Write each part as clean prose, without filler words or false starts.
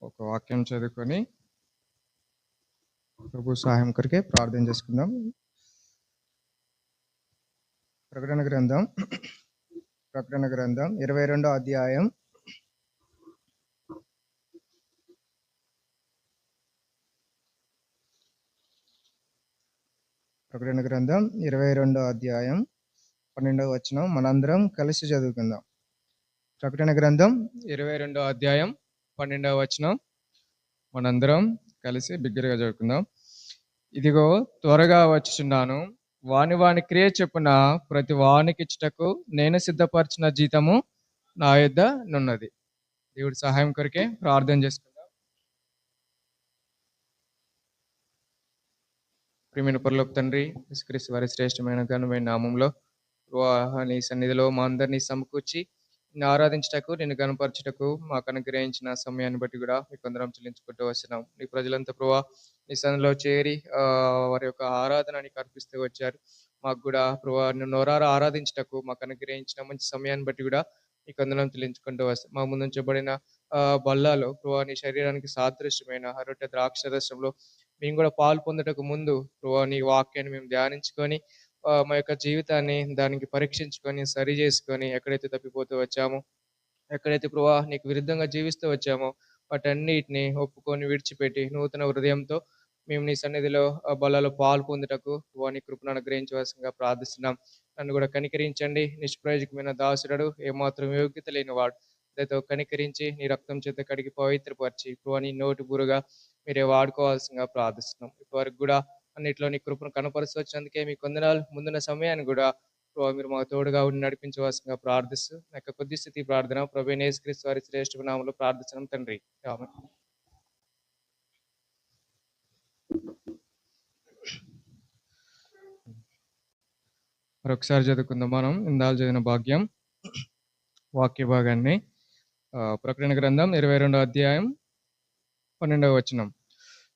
ఒక వాక్యం చదువుకొని ప్రభు సహాయం కొరకే ప్రార్థన చేసుకుందాం. ప్రకటన గ్రంథం 22వ అధ్యాయం 12వ వచనం మనందరం కలిసి చదువుకుందాం. ప్రకటన గ్రంథం 22వ అధ్యాయం 12వ వచనం మనందరం కలిసి బిగ్గరగా చదువుకుందాం. ఇదిగో త్వరగా వచ్చుచున్నాను, వాని క్రియ చొప్పున ప్రతి వానికి ఇచ్చుటకు నేను సిద్ధపరిచిన జీతము నా యొద్ద నున్నది. దేవుడి సహాయం కొరకే ప్రార్థన చేసుకుందాం. ప్రియమైన పరలోక తండ్రి, యేసుక్రీస్తు వారి శ్రేష్టమైన ఘనమైన నామంలో నీ సన్నిధిలో మా అందరినీ సమకూర్చి నిన్ను ఆరాధించటకు, నిన్ను గణపరచుటకు మాకు అనుగ్రహించిన సమయాన్ని బట్టి కూడా మీకు అందరం చెల్లించుకుంటూ వస్తున్నాం. నీ ప్రజలంతా ప్రభా నీ సన్నిధిలో చేరి వారి యొక్క ఆరాధన నీకు అర్పిస్తూ వచ్చారు. మాకు కూడా ప్రభా నిన్ను నోరారా ఆరాధించటకు మాకు అనుగ్రహించిన మంచి సమయాన్ని బట్టి కూడా నీకు అందరం చెల్లించుకుంటూ వస్తాం. మా ముందు ఉంచబడిన బల్లాలో ప్రభా నీ శరీరానికి సాదృశ్యమైన రొట్టె ద్రాక్షరసంలో మేము కూడా పాలు పొందటకు ముందు ప్రభా నీ వాక్యాన్ని మేము ధ్యానించుకొని మా యొక్క జీవితాన్ని దానికి పరీక్షించుకొని సరి చేసుకొని ఎక్కడైతే తప్పిపోతూ వచ్చామో, ఎక్కడైతే ప్రభా నీకు విరుద్ధంగా జీవిస్తూ వచ్చామో వాటన్నిటిని ఒప్పుకొని విడిచిపెట్టి నూతన హృదయంతో మేము నీ సన్నిధిలో బలలో పాలు పొందుటకు నీ కృపను అనుగ్రహించవలసిందిగా ప్రార్థిస్తున్నాం. నన్ను కూడా కనికరించండి. నిష్ప్రయోజకమైన దాసుడు, ఏమాత్రం యోగ్యత లేనివాడు, దాంతో కనికరించి నీ రక్తం చేత కడిగి పవిత్రపరిచి నీ నోటి బురుగా మీరే వాడుకోవాల్సిందిగా ప్రార్థిస్తున్నాం. ఇప్పటివరకు కూడా అన్నిట్లో నీ కృపను కనపరచవచ్చినందుకే మీకు వందనాలు. ముందున్న సమయాన్ని కూడా మీరు మాకు తోడుగా ఉండి నడిపించవలసిందిగా ప్రార్థిస్తూ నా యొక్క కొద్ది స్థితి ప్రార్థన ప్రభువైన యేసుక్రీస్తు వారి శ్రేష్ఠ నామములో ప్రార్థిస్తున్నాం తండ్రి, ఆమేన్. మరొకసారి చదువుకుందాం. మనం ఇందాక చదివిన వాక్య భాగాన్ని ప్రకటన గ్రంథం 22వ అధ్యాయం 12వ వచనం.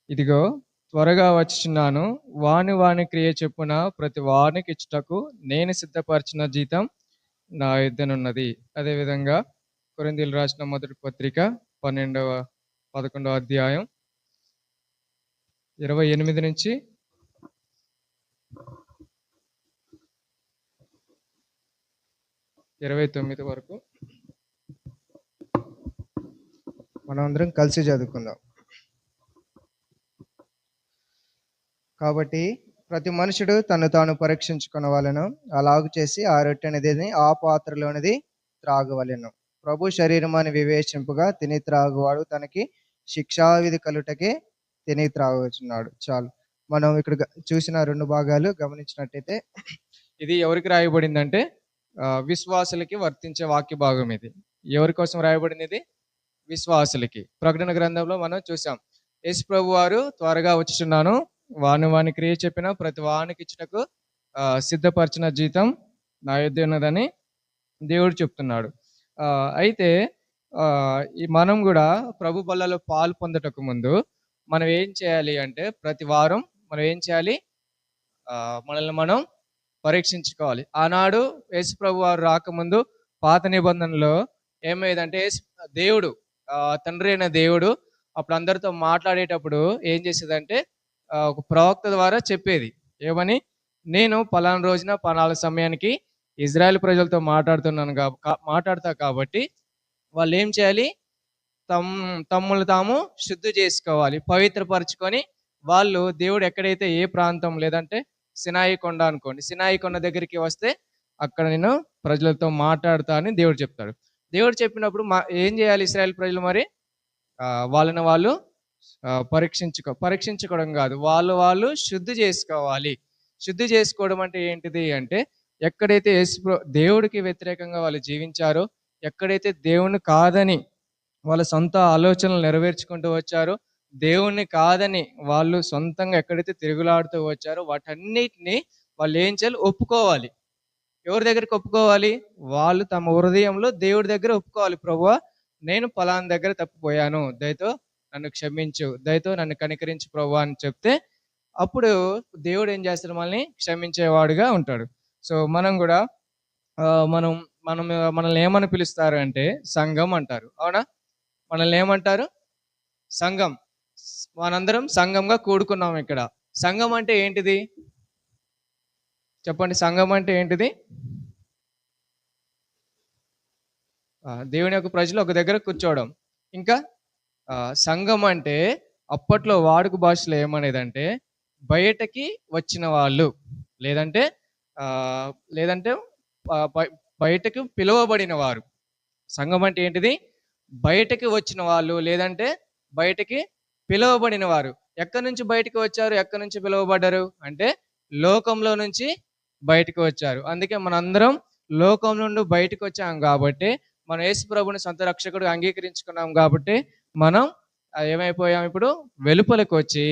ఇదిగో త్వరగా వచ్చుచున్నాను, వాని క్రియ చొప్పున ప్రతి వానికి ఇచ్చుటకు నేను సిద్ధపరిచిన జీతం నా యొద్దనున్నది. అదేవిధంగా కొరింథీయులకు రాసిన మొదటి పత్రిక 11వ అధ్యాయం 28 నుంచి 29 వరకు మనందరం కలిసి చదువుకుందాం. కాబట్టి ప్రతి మనుషుడు తను తాను పరీక్షించుకొనవలెను, అలాగు చేసి ఆ రొట్టెనిది ఆ పాత్రలోనిది త్రాగవలెను. ప్రభు శరీరం అని వివేచింపుగా తిని త్రాగువాడు తనకి శిక్షావిధి కలుటకే తిని త్రాగుచున్నాడు. చాలు. మనం ఇక్కడ చూసిన 2 భాగాలు గమనించినట్టయితే ఇది ఎవరికి రాయబడిందంటే విశ్వాసులకి వర్తించే వాక్య భాగం. ఇది ఎవరి కోసం రాయబడింది? ఇది విశ్వాసులకి. ప్రకటన గ్రంథంలో మనం చూసాం, యేసు ప్రభు వారు త్వరగా వచ్చుచున్నాను, వాని క్రియ చెప్పిన ప్రతి వానికి ఇచ్చుటకు సిద్ధపరిచిన జీతం నా యొద్ద ఉన్నదని దేవుడు చెప్తున్నాడు. అయితే మనం కూడా ప్రభు బల్లలో పాలు పొందటకు ముందు మనం ఏం చేయాలి అంటే, ప్రతి వారం మనం ఏం చేయాలి? మనల్ని మనం పరీక్షించుకోవాలి. ఆనాడు యేసు ప్రభు వారు రాకముందు పాత నిబంధనలో ఏమయ్యేదంటే, దేవుడు తండ్రి అయిన దేవుడు అప్పుడు అందరితో మాట్లాడేటప్పుడు ఏం చేసేదంటే, ఒక ప్రవక్త ద్వారా చెప్పేది. ఏమని? నేను పలానా రోజున పలానా సమయానికి ఇజ్రాయెల్ ప్రజలతో మాట్లాడతా కాబట్టి వాళ్ళు ఏం చేయాలి? తమ్ముళ్ళు తాము శుద్ధి చేసుకోవాలి, పవిత్రపరచుకొని వాళ్ళు దేవుడు ఎక్కడైతే ఏ ప్రాంతం, లేదంటే సినాయి కొండ అనుకోండి, సినాయి కొండ దగ్గరికి వస్తే అక్కడ నేను ప్రజలతో మాట్లాడతా అని దేవుడు చెప్తాడు. దేవుడు చెప్పినప్పుడు ఏం చేయాలి ఇశ్రాయేల్ ప్రజలు? మరి వాళ్ళని వాళ్ళు పరీక్షించుకోవడం కాదు, వాళ్ళు శుద్ధి చేసుకోవాలి. శుద్ధి చేసుకోవడం అంటే ఏంటిది అంటే, ఎక్కడైతే దేవుడికి వ్యతిరేకంగా వాళ్ళు జీవించారో, ఎక్కడైతే దేవుని కాదని వాళ్ళ సొంత ఆలోచనలు నెరవేర్చుకుంటూ వచ్చారో, దేవుణ్ణి కాదని వాళ్ళు సొంతంగా ఎక్కడైతే తిరుగులాడుతూ వచ్చారో వాటన్నిటిని వాళ్ళు ఏం చేయాలి? ఒప్పుకోవాలి. ఎవరి దగ్గరికి ఒప్పుకోవాలి? వాళ్ళు తమ హృదయంలో దేవుడి దగ్గర ఒప్పుకోవాలి. ప్రభువా, నేను పలానా దగ్గర తప్పిపోయాను, దయతో నన్ను క్షమించు, దయతో నన్ను కనికరించు ప్రభువా అని చెప్తే అప్పుడు దేవుడు ఏం చేస్తాడు? మనల్ని క్షమించేవాడుగా ఉంటాడు. సో మనం కూడా మనల్ని ఏమని పిలుస్తారు అంటే సంఘం అంటారు. అవునా? మనల్ని ఏమంటారు? సంఘం. మనందరం సంఘంగా కూడుకున్నాం ఇక్కడ. సంఘం అంటే ఏంటిది? చెప్పండి, సంఘం అంటే ఏంటిది? దేవుని యొక్క ప్రజలు ఒక దగ్గర కూర్చోవడం. ఇంకా సంఘం అంటే అప్పట్లో వాడుక భాషలో ఏమనేదంటే బయటకి వచ్చిన వాళ్ళు, లేదంటే లేదంటే బయటకు పిలువబడిన వారు. సంఘం అంటే ఏంటిది? బయటకి వచ్చిన వాళ్ళు, లేదంటే బయటకి పిలువబడిన వారు. ఎక్కడి నుంచి బయటకు వచ్చారు? ఎక్కడి నుంచి పిలువబడ్డారు అంటే లోకంలో నుంచి బయటకు వచ్చారు. అందుకే మనందరం లోకం నుండి బయటకు వచ్చాం కాబట్టి, మనం యేసు ప్రభుని సొంత రక్షకుడు అంగీకరించుకున్నాం కాబట్టి మనం ఏమైపోయాం? ఇప్పుడు వెలుపలకు వచ్చి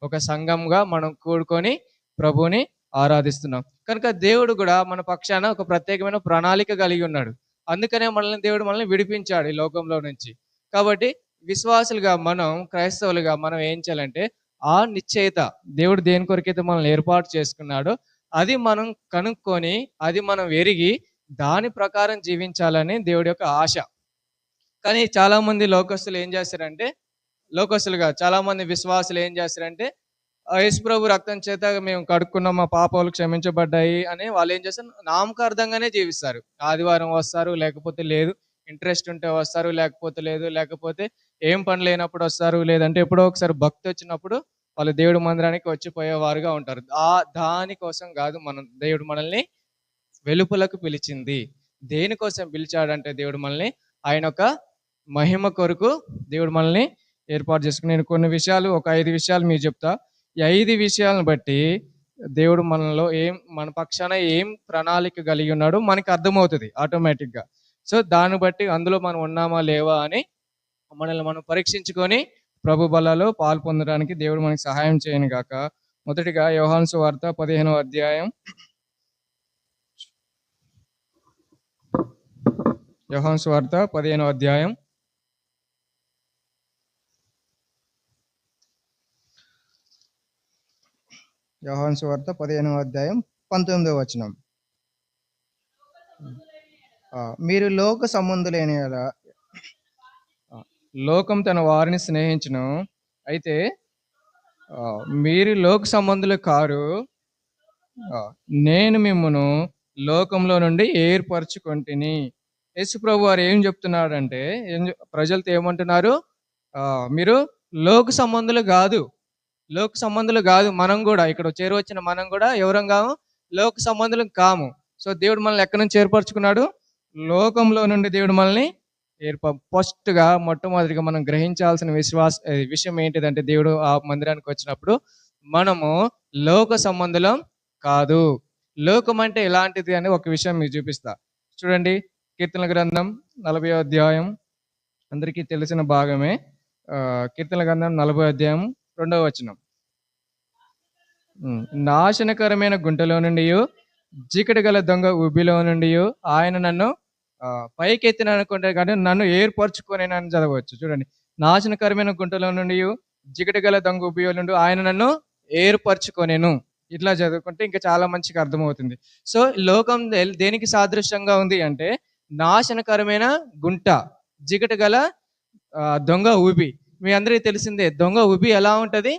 ఒక సంఘంగా మనం కూడుకొని ప్రభుని ఆరాధిస్తున్నాం. కనుక దేవుడు కూడా మన పక్షాన ఒక ప్రత్యేకమైన ప్రణాళిక కలిగి ఉన్నాడు. అందుకనే దేవుడు మనల్ని విడిపించాడు ఈ లోకంలో నుంచి. కాబట్టి విశ్వాసులుగా మనం, క్రైస్తవులుగా మనం ఏం చేయాలంటే ఆ నిశ్చయిత, దేవుడు దేని కొరకైతే మనల్ని ఏర్పాటు చేసుకున్నాడో అది మనం కనుక్కొని, అది మనం ఎరిగి దాని ప్రకారం జీవించాలని దేవుడి యొక్క ఆశ. కానీ చాలా మంది లోకస్తులు ఏం చేస్తారంటే, లోకస్తులుగా చాలా మంది విశ్వాసులు ఏం చేస్తారంటే, యేసుప్రభు రక్తం చేత మేము కడుక్కున్నాం, మా పాపాలు క్షమించబడ్డాయి అని వాళ్ళు ఏం చేస్తారు? నామకార్థంగానే జీవిస్తారు. ఆదివారం వస్తారు, లేకపోతే లేదు. ఇంట్రెస్ట్ ఉంటే వస్తారు, లేకపోతే లేదు. లేకపోతే ఏం పని లేనప్పుడు వస్తారు, లేదంటే ఎప్పుడో ఒకసారి భక్తి వచ్చినప్పుడు వాళ్ళు దేవుడి మందిరానికి వచ్చిపోయేవారుగా ఉంటారు. దానికోసం కాదు దేవుడు మనల్ని వెలుపలకు పిలిచింది. దేనికోసం పిలిచాడంటే దేవుడు మనల్ని ఆయన ఒక మహిమ కొరకు దేవుడు మనల్ని ఏర్పాటు చేసుకుని, నేను కొన్ని విషయాలు, ఒక 5 విషయాలు మీకు చెప్తా. ఈ 5 విషయాలను బట్టి దేవుడు మనలో మన పక్షాన ఏం ప్రణాళిక కలిగి ఉన్నాడో మనకి అర్థమవుతుంది ఆటోమేటిక్గా. సో దాన్ని బట్టి అందులో మనం ఉన్నామా లేవా అని మనల్ని మనం పరీక్షించుకొని ప్రభు బలలో పాలు పొందడానికి దేవుడు మనకి సహాయం చేయను గాక. మొదటిగా యోహాను సువార్త 15వ అధ్యాయం. యోహాను సువార్త 15వ అధ్యాయం. యోహాను సువార్త 15వ అధ్యాయం 19వ వచనం. మీరు లోక సంబంధులైన లోకం తన వారిని స్నేహించును, అయితే మీరు లోక సంబంధులు కారు, నేను మిమ్మును లోకంలో నుండి ఏర్పరచుకొంటిని. యేసుప్రభు వారు ఏం చెప్తున్నాడంటే, ప్రజలతో ఏమంటున్నారు? మీరు లోక సంబంధులు కాదు, లోక సంబంధులు కాదు. మనం కూడా ఇక్కడ చేరువచ్చిన మనం కూడా ఎవరం కాము? లోక సంబంధులు కాము. సో దేవుడు మనల్ని ఎక్కడి నుంచి ఏర్పరచుకున్నాడు? లోకంలో నుండి దేవుడు మనల్ని ఫస్ట్గా మొట్టమొదటిగా మనం గ్రహించాల్సిన విషయం ఏంటిదంటే, దేవుడు ఆ మందిరానికి వచ్చినప్పుడు మనము లోక సంబంధులం కాదు. లోకం అంటే ఎలాంటిది అని ఒక విషయం మీకు చూపిస్తా. చూడండి, కీర్తన గ్రంథం 40వ అధ్యాయం, అందరికీ తెలిసిన భాగమే. కీర్తన గ్రంథం 40వ అధ్యాయం 2వ వచనం. నాశనకరమైన గుంటలో నుండి, చీకటి గల దొంగ ఉబ్బిలో నుండి ఆయన నన్ను పైకెత్తిన అనుకుంటే కానీ నన్ను ఏర్పరచుకొనేనని చదవచ్చు. చూడండి, నాశనకరమైన గుంటలో నుండి, చీకటి గల దొంగ ఉబ్బిలో నుండి ఆయన నన్ను ఏర్పరచుకొనేను. ఇట్లా చదువుకుంటే ఇంకా చాలా మంచిగా అర్థమవుతుంది. సో లోకం దేనికి సాదృశ్యంగా ఉంది అంటే నాశనకరమైన గుంట, జిగట గల దొంగ ఊబి. మీ అందరికీ తెలిసిందే దొంగ ఊబి ఎలా ఉంటది?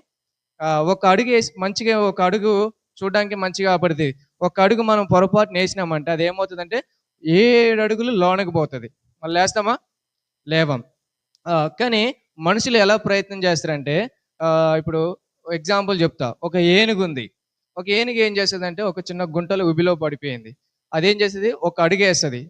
ఒక అడుగు వేసి మంచిగా, ఒక అడుగు చూడడానికి మంచిగా పడుతుంది. ఒక అడుగు మనం పొరపాటు వేసినామంటే అది ఏమవుతుందంటే 7 అడుగులు లోనకి పోతుంది. మళ్ళీ లేస్తామా? లేవం. కానీ మనుషులు ఎలా ప్రయత్నం చేస్తారంటే, ఇప్పుడు ఎగ్జాంపుల్ చెప్తా. ఒక ఏనుగు ఉంది. ఒక ఏనుగు ఏం చేస్తుంది? ఒక చిన్న గుంటలో ఉబిలో పడిపోయింది. అదేం చేస్తుంది? ఒక అడుగేస్తుంది,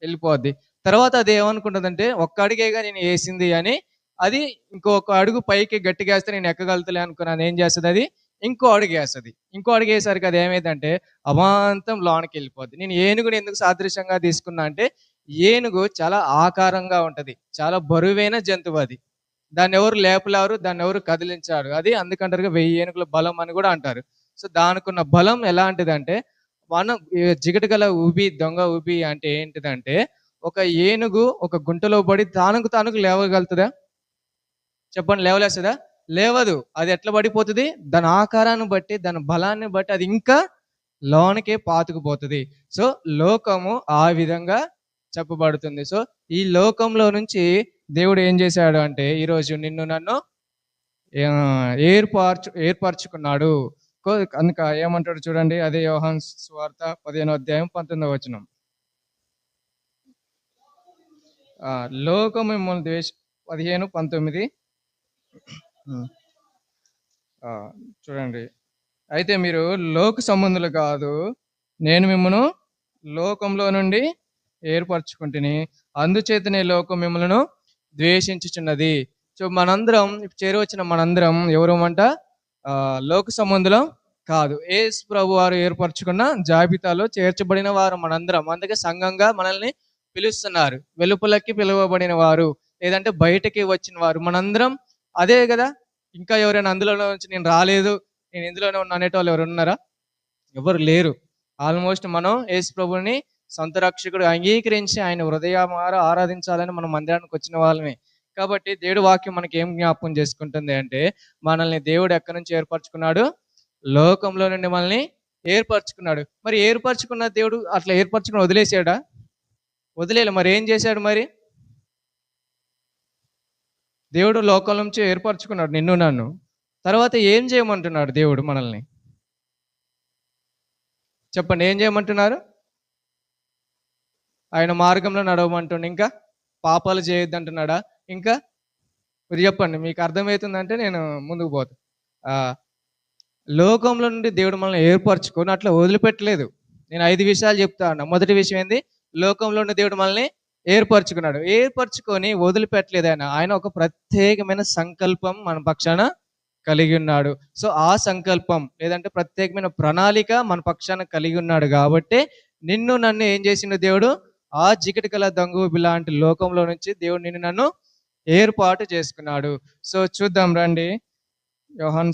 వెళ్ళిపోద్ది. తర్వాత అది ఏమనుకుంటుందంటే, ఒక్క అడుగేగా నేను వేసింది అని అది ఇంకొక అడుగు పైకి గట్టిగా వేస్తే నేను ఎక్కగలుగుతలే అనుకున్నాను. ఏం చేస్తుంది? అది ఇంకో అడుగు వేస్తుంది. ఇంకో అడుగు వేసరికి అది ఏమైందంటే అమాంతం లోనికి వెళ్ళిపోద్ది. నేను ఏనుగుని ఎందుకు సాదృశ్యంగా తీసుకున్నా అంటే, ఏనుగు చాలా ఆకారంగా ఉంటది, చాలా బరువైన జంతువు. అది దాన్ని ఎవరు లేపలేరు, దాన్ని ఎవరు కదిలించారు. అది అందుకంటారు 1000 ఏనుగుల బలం అని కూడా అంటారు. సో దానికున్న బలం ఎలాంటిదంటే, మనం జిగటగల ఊబి, దొంగ ఊబి అంటే ఏంటిదంటే, ఒక ఏనుగు ఒక గుంటలో పడి తానుకు లేవగలుగుతుందా? చెప్పండి, లేవలేస్తుందా? లేవదు. అది ఎట్లా పడిపోతుంది? దాని ఆకారాన్ని బట్టి, దాని బలాన్ని బట్టి అది ఇంకా లోనికే పాతుకుపోతుంది. సో లోకము ఆ విధంగా చెప్పబడుతుంది. సో ఈ లోకంలో నుంచి దేవుడు ఏం చేశాడు అంటే ఈరోజు నిన్ను నన్ను ఏర్పరచుకున్నాడు. అందుక ఏమంటాడు చూడండి, అదే యోహాను సువార్త 15వ అధ్యాయం 19వ వచనం. లోకము మిమ్మల్ని 15-19 చూడండి. అయితే మీరు లోక సంబంధులు కాదు, నేను మిమ్మను లోకంలో నుండి ఏర్పరచుకుంటుని, అందుచేతనే లోకం మిమ్మల్ని ద్వేషించుచున్నది. సో మనందరం చేరవచ్చిన మనందరం ఎవరమంట? లోక సంబంధులం కాదు, యేసు ప్రభు వారు ఏర్పరచుకున్న జాబితాలో చేర్చబడిన వారు మనందరం. అందుకే సంఘంగా మనల్ని పిలుస్తున్నారు, వెలుపలకి పిలువబడిన వారు, లేదంటే బయటకి వచ్చిన వారు మనందరం అదే కదా. ఇంకా ఎవరైనా అందులో నుంచి నేను రాలేదు, నేను ఇందులోనే ఉన్న అనేటోళ్ళు ఎవరు ఉన్నారా? ఎవరు లేరు. ఆల్మోస్ట్ మనం యేసు ప్రభుని సొంత రక్షకుడు అంగీకరించి ఆయన హృదయమార ఆరాధించాలని మనం మందిరానికి వచ్చిన వాళ్ళమే. కాబట్టి దేవుడి వాక్యం మనకి ఏం జ్ఞాపకం చేసుకుంటుంది అంటే, మనల్ని దేవుడు ఎక్కడి నుంచి ఏర్పరచుకున్నాడు? లోకంలో నుండి మనల్ని ఏర్పరచుకున్నాడు. మరి ఏర్పరచుకున్న దేవుడు అట్లా ఏర్పరచుకుని వదిలేసాడా? వదిలేడు. మరి ఏం చేశాడు? మరి దేవుడు లోకం నుంచి ఏర్పరచుకున్నాడు నిన్ను నన్ను. తర్వాత ఏం చేయమంటున్నాడు దేవుడు మనల్ని? చెప్పండి, ఏం చేయమంటున్నారు? ఆయన మార్గంలో నడవమంటుండే. ఇంకా పాపాలు చేయొద్దు అంటున్నాడా? ఇంకా మీరు చెప్పండి, మీకు అర్థమవుతుందంటే నేను ముందుకు పోతాను. లోకంలో నుండి దేవుడు మనల్ని ఏర్పరచుకొని అట్లా వదిలిపెట్టలేదు. నేను 5 విషయాలు చెప్తా ఉన్నా. మొదటి విషయం ఏంది? లోకంలో నుండి దేవుడు మనల్ని ఏర్పరచుకున్నాడు. ఏర్పరచుకొని వదిలిపెట్టలేదు. ఆయన ఒక ప్రత్యేకమైన సంకల్పం మన పక్షాన కలిగి ఉన్నాడు. సో ఆ సంకల్పం లేదంటే ప్రత్యేకమైన ప్రణాళిక మన పక్షాన కలిగి ఉన్నాడు. కాబట్టి నిన్ను నన్ను ఏం చేసిండు దేవుడు? ఆ జిగటి కల దంగు లాంటి లోకంలో నుంచి దేవుడు నిన్ను నన్ను ఏర్పాటు చేసుకున్నాడు. సో చూద్దాం రండి. యోహాను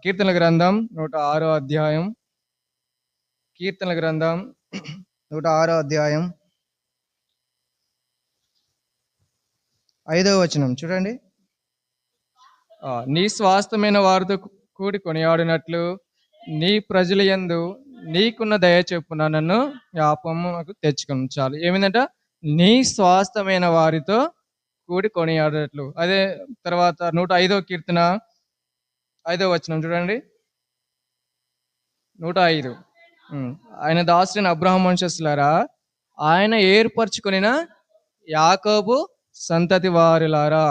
కీర్తనల గ్రంథం 106వ అధ్యాయం. కీర్తనల గ్రంథం 106వ అధ్యాయం 5వ వచనం చూడండి. నీ స్వాస్థమైన వారితో కూడి కొనియాడినట్లు నీ ప్రజల యందు నీకున్న దయ చొప్పున నన్ను జ్ఞాపకముకు తెచ్చుకుని. చాలు. ఏమిందంట? నీ స్వాస్థమైన వారితో కూడి కొనియాడినట్లు. అదే తర్వాత 105వ కీర్తన 5వ వచనం చూడండి. 105. ఆయన దాసుడైన అబ్రహాము వంశస్థులారా, ఆయన ఏర్పరచుకొనిన యాకోబు సంతతి వారులారా.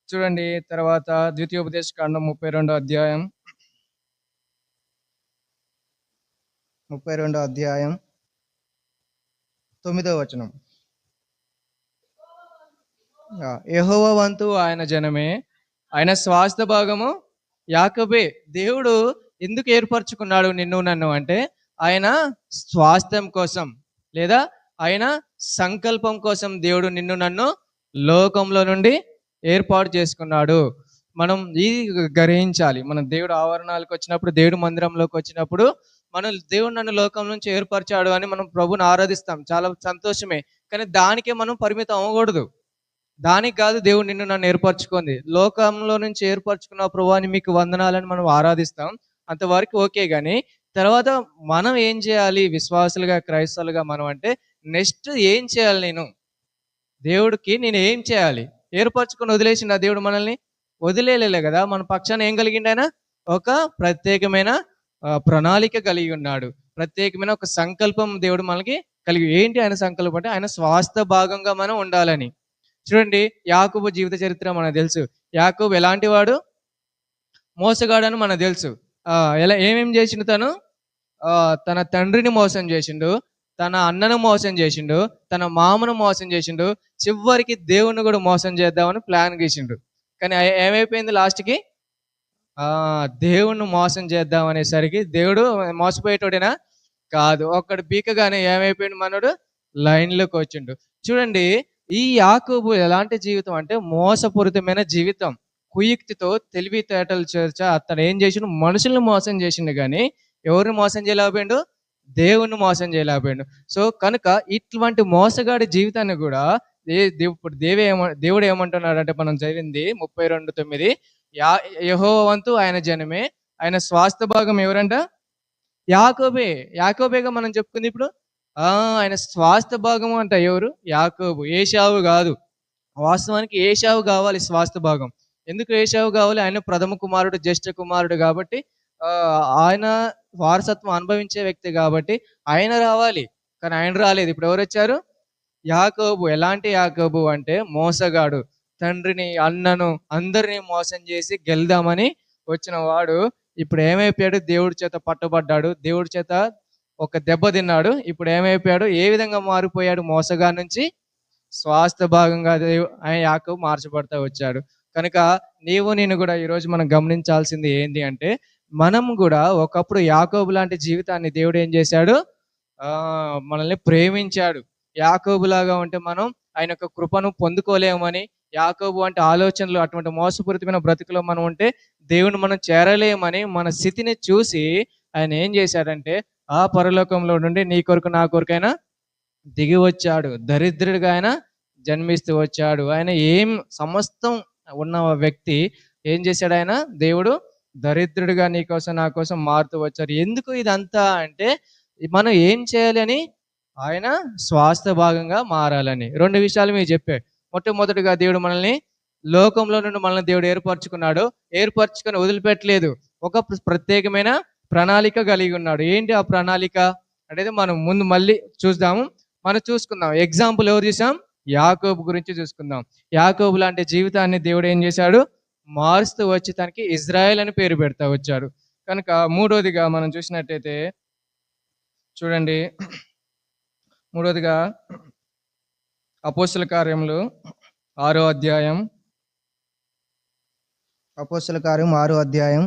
చూడండి. తర్వాత ద్వితీయోపదేశకాండం 32వ అధ్యాయం 32వ అధ్యాయం 9వ వచనం. యెహోవా వంతు ఆయన జనమే, ఆయన స్వాస్థ భాగము యాకోబే. దేవుడు ఎందుకు ఏర్పరచుకున్నాడు నిన్ను నన్ను అంటే, ఆయన స్వాస్థ్యం కోసం లేదా ఆయన సంకల్పం కోసం దేవుడు నిన్ను నన్ను లోకంలో నుండి ఏర్పాటు చేసుకున్నాడు. మనం ఇది గ్రహించాలి. మనం దేవుడు ఆవరణాలకు వచ్చినప్పుడు, దేవుడు మందిరంలోకి వచ్చినప్పుడు మనం దేవుడు నన్ను లోకం నుంచి ఏర్పరిచాడు అని మనం ప్రభుని ఆరాధిస్తాం. చాలా సంతోషమే. కానీ దానికే మనం పరిమితం అవ్వకూడదు. దానికి కాదు దేవుడు నిన్ను నన్ను ఏర్పరచుకుంది. లోకంలో నుంచి ఏర్పరచుకున్న ప్రభువాని మీకు వందనాలని మనం ఆరాధిస్తాం, అంతవరకు ఓకే. కానీ తర్వాత మనం ఏం చేయాలి? విశ్వాసులుగా, క్రైస్తవులుగా మనం అంటే నెక్స్ట్ ఏం చేయాలి? నేను దేవుడికి నేను ఏం చేయాలి? ఏర్పరచుకొని వదిలేసిండు ఆ దేవుడు మనల్ని? వదిలేలే కదా. మన పక్షాన ఏం కలిగిండు? ఆయన ఒక ప్రత్యేకమైన ప్రణాళిక కలిగి ఉన్నాడు. ప్రత్యేకమైన ఒక సంకల్పం దేవుడు మనకి కలిగి. ఏంటి ఆయన సంకల్పం అంటే, ఆయన స్వాస్థ భాగంగా మనం ఉండాలని. చూడండి, యాకోబు జీవిత చరిత్ర మనకు తెలుసు. యాకోబు ఎలాంటి వాడు? మోసగాడని మనకు తెలుసు. ఎలా ఏమేం చేసిండు? తన తండ్రిని మోసం చేసిండు, తన అన్నను మోసం చేసిండు, తన మామను మోసం చేసిండు, చివరికి దేవుణ్ణి కూడా మోసం చేద్దామని ప్లాన్ గీసిండు. కానీ ఏమైపోయింది లాస్ట్కి? దేవుణ్ణి మోసం చేద్దాం అనేసరికి దేవుడు మోసపోయేటోడేనా? కాదు. ఒక్కడు బీకగానే ఏమైపోయింది? మనోడు లైన్లోకి వచ్చిండు. చూడండి, ఈ యాకోబు ఎలాంటి జీవితం అంటే మోసపూరితమైన జీవితం. కుయుక్తితో, తెలివితేటలు చేర్చ అతను ఏం చేసిండు? మనుషుల్ని మోసం చేసిండు, కానీ ఎవరిని మోసం చేయలేకపోయిండు? దేవుణ్ణి మోసం చేయలేకపోయిండు. సో కనుక ఇటువంటి మోసగాడి జీవితాన్ని కూడా దేవుడు ఏమంటున్నాడు అంటే, మనం చదివింది 32:9, యెహోవా వంతు ఆయన జనమే, ఆయన స్వాస్థ భాగం ఎవరంట? యాకోబే. యాకోబేగా మనం చెప్పుకుంది ఇప్పుడు. ఆయన స్వాస్థ భాగము అంట. ఎవరు? యాకోబు. ఏశావు కాదు. వాస్తవానికి ఏశావు కావాలి స్వాస్థ భాగం. ఎందుకు ఏశావు కావాలి? ఆయన ప్రథమ కుమారుడు, జ్యేష్ఠ కుమారుడు కాబట్టి ఆ, ఆయన వారసత్వం అనుభవించే వ్యక్తి కాబట్టి ఆయన రావాలి. కానీ ఆయన రాలేదు. ఇప్పుడు ఎవరు వచ్చారు? యాకోబు. ఎలాంటి యాకోబు అంటే మోసగాడు, తండ్రిని అన్నను అందరినీ మోసం చేసి గెలుదామని వచ్చిన వాడు ఇప్పుడు ఏమైపోయాడు? దేవుడి చేత పట్టుబడ్డాడు, దేవుడి చేత ఒక దెబ్బ తిన్నాడు. ఇప్పుడు ఏమైపోయాడు? ఏ విధంగా మారిపోయాడు? మోసగా నుంచి స్వాస్థ భాగంగా ఆయన యాకోబు మార్చబడతా వచ్చాడు. కనుక నీవు నేను కూడా ఈరోజు మనం గమనించాల్సింది ఏంటి అంటే, మనం కూడా ఒకప్పుడు యాకోబు లాంటి జీవితాన్ని దేవుడు ఏం చేశాడు? ఆ మనల్ని ప్రేమించాడు. యాకోబులాగా ఉంటే మనం ఆయన యొక్క కృపను పొందుకోలేమని, యాకోబు అంటే ఆలోచనలు అటువంటి మోసపూరితమైన బ్రతుకులో మనం ఉంటే దేవుని మనం చేరలేమని మన స్థితిని చూసి ఆయన ఏం చేశాడంటే, ఆ పరలోకంలో నుండి నీ కొరకు నా కొరకైనా దిగి వచ్చాడు. దరిద్రుడిగా ఆయన జన్మిస్తూ వచ్చాడు. ఆయన ఏం సమస్తం ఉన్న వ్యక్తి ఏం చేశాడు? ఆయన దేవుడు దరిద్రుడిగా నీ కోసం నా కోసం మారుతూ వచ్చారు. ఎందుకు ఇదంతా అంటే, మనం ఏం చేయాలి అని? ఆయన స్వాస్థ భాగంగా మారాలని. రెండు విషయాలు మీకు చెప్పే. మొట్టమొదటిగా దేవుడు మనల్ని లోకంలో నుండి మనల్ని దేవుడు ఏర్పరచుకున్నాడు. ఏర్పరచుకొని వదిలిపెట్టలేదు. ఒక ప్రత్యేకమైన ప్రణాళిక కలిగి ఉన్నాడు. ఏంటి ఆ ప్రణాళిక అనేది మనం ముందు మళ్ళీ చూద్దాము. మనం చూసుకుందాం. ఎగ్జాంపుల్ ఎవరు చూసాం? యాకోబు గురించి చూసుకుందాం. యాకోబు లాంటి జీవితాన్ని దేవుడు ఏం చేశాడు? మారుస్తూ వచ్చి తనకి ఇజ్రాయెల్ అని పేరు పెడతా వచ్చాడు. కనుక మూడోదిగా మనం చూసినట్టయితే చూడండి, మూడోదిగా అపోస్తుల కార్యములు 6వ అధ్యాయం. అపోస్తుల కార్యం 6వ అధ్యాయం.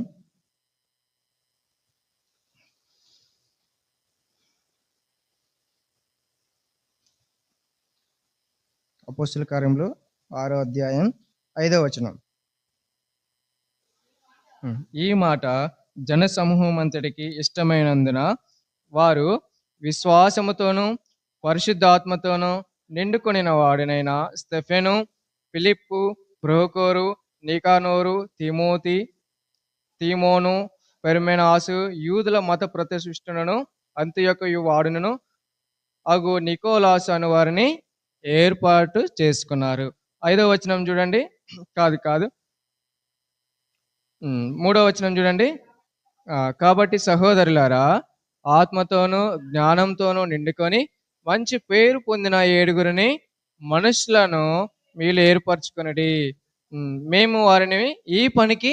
అపోస్తుల కార్యంలో 6వ అధ్యాయం 5వ వచనం. ఈ మాట జన సమూహం అంతటికి ఇష్టమైనందున వారు విశ్వాసముతోనూ పరిశుద్ధాత్మతోనూ నిండుకొనిన వాడినైన స్టెఫెను, ఫిలిప్పు, ప్రోకోరు, నికానోరు, తిమోతి, తీమోను, పెర్మెనాసు, యూదుల మత ప్రతిష్ఠులను అంత్యొకయు వాడును అగు నికోలాసు అను వారిని ఏర్పాటు చేసుకున్నారు. 5వ వచనం చూడండి. కాదు, 3వ వచనం చూడండి. కాబట్టి సహోదరులారా, ఆత్మతోనూ జ్ఞానంతోనూ నిండుకొని మంచి పేరు పొందిన 7గురిని మనుషులను మీరు ఏర్పరచుకునడి. మేము వారిని ఈ పనికి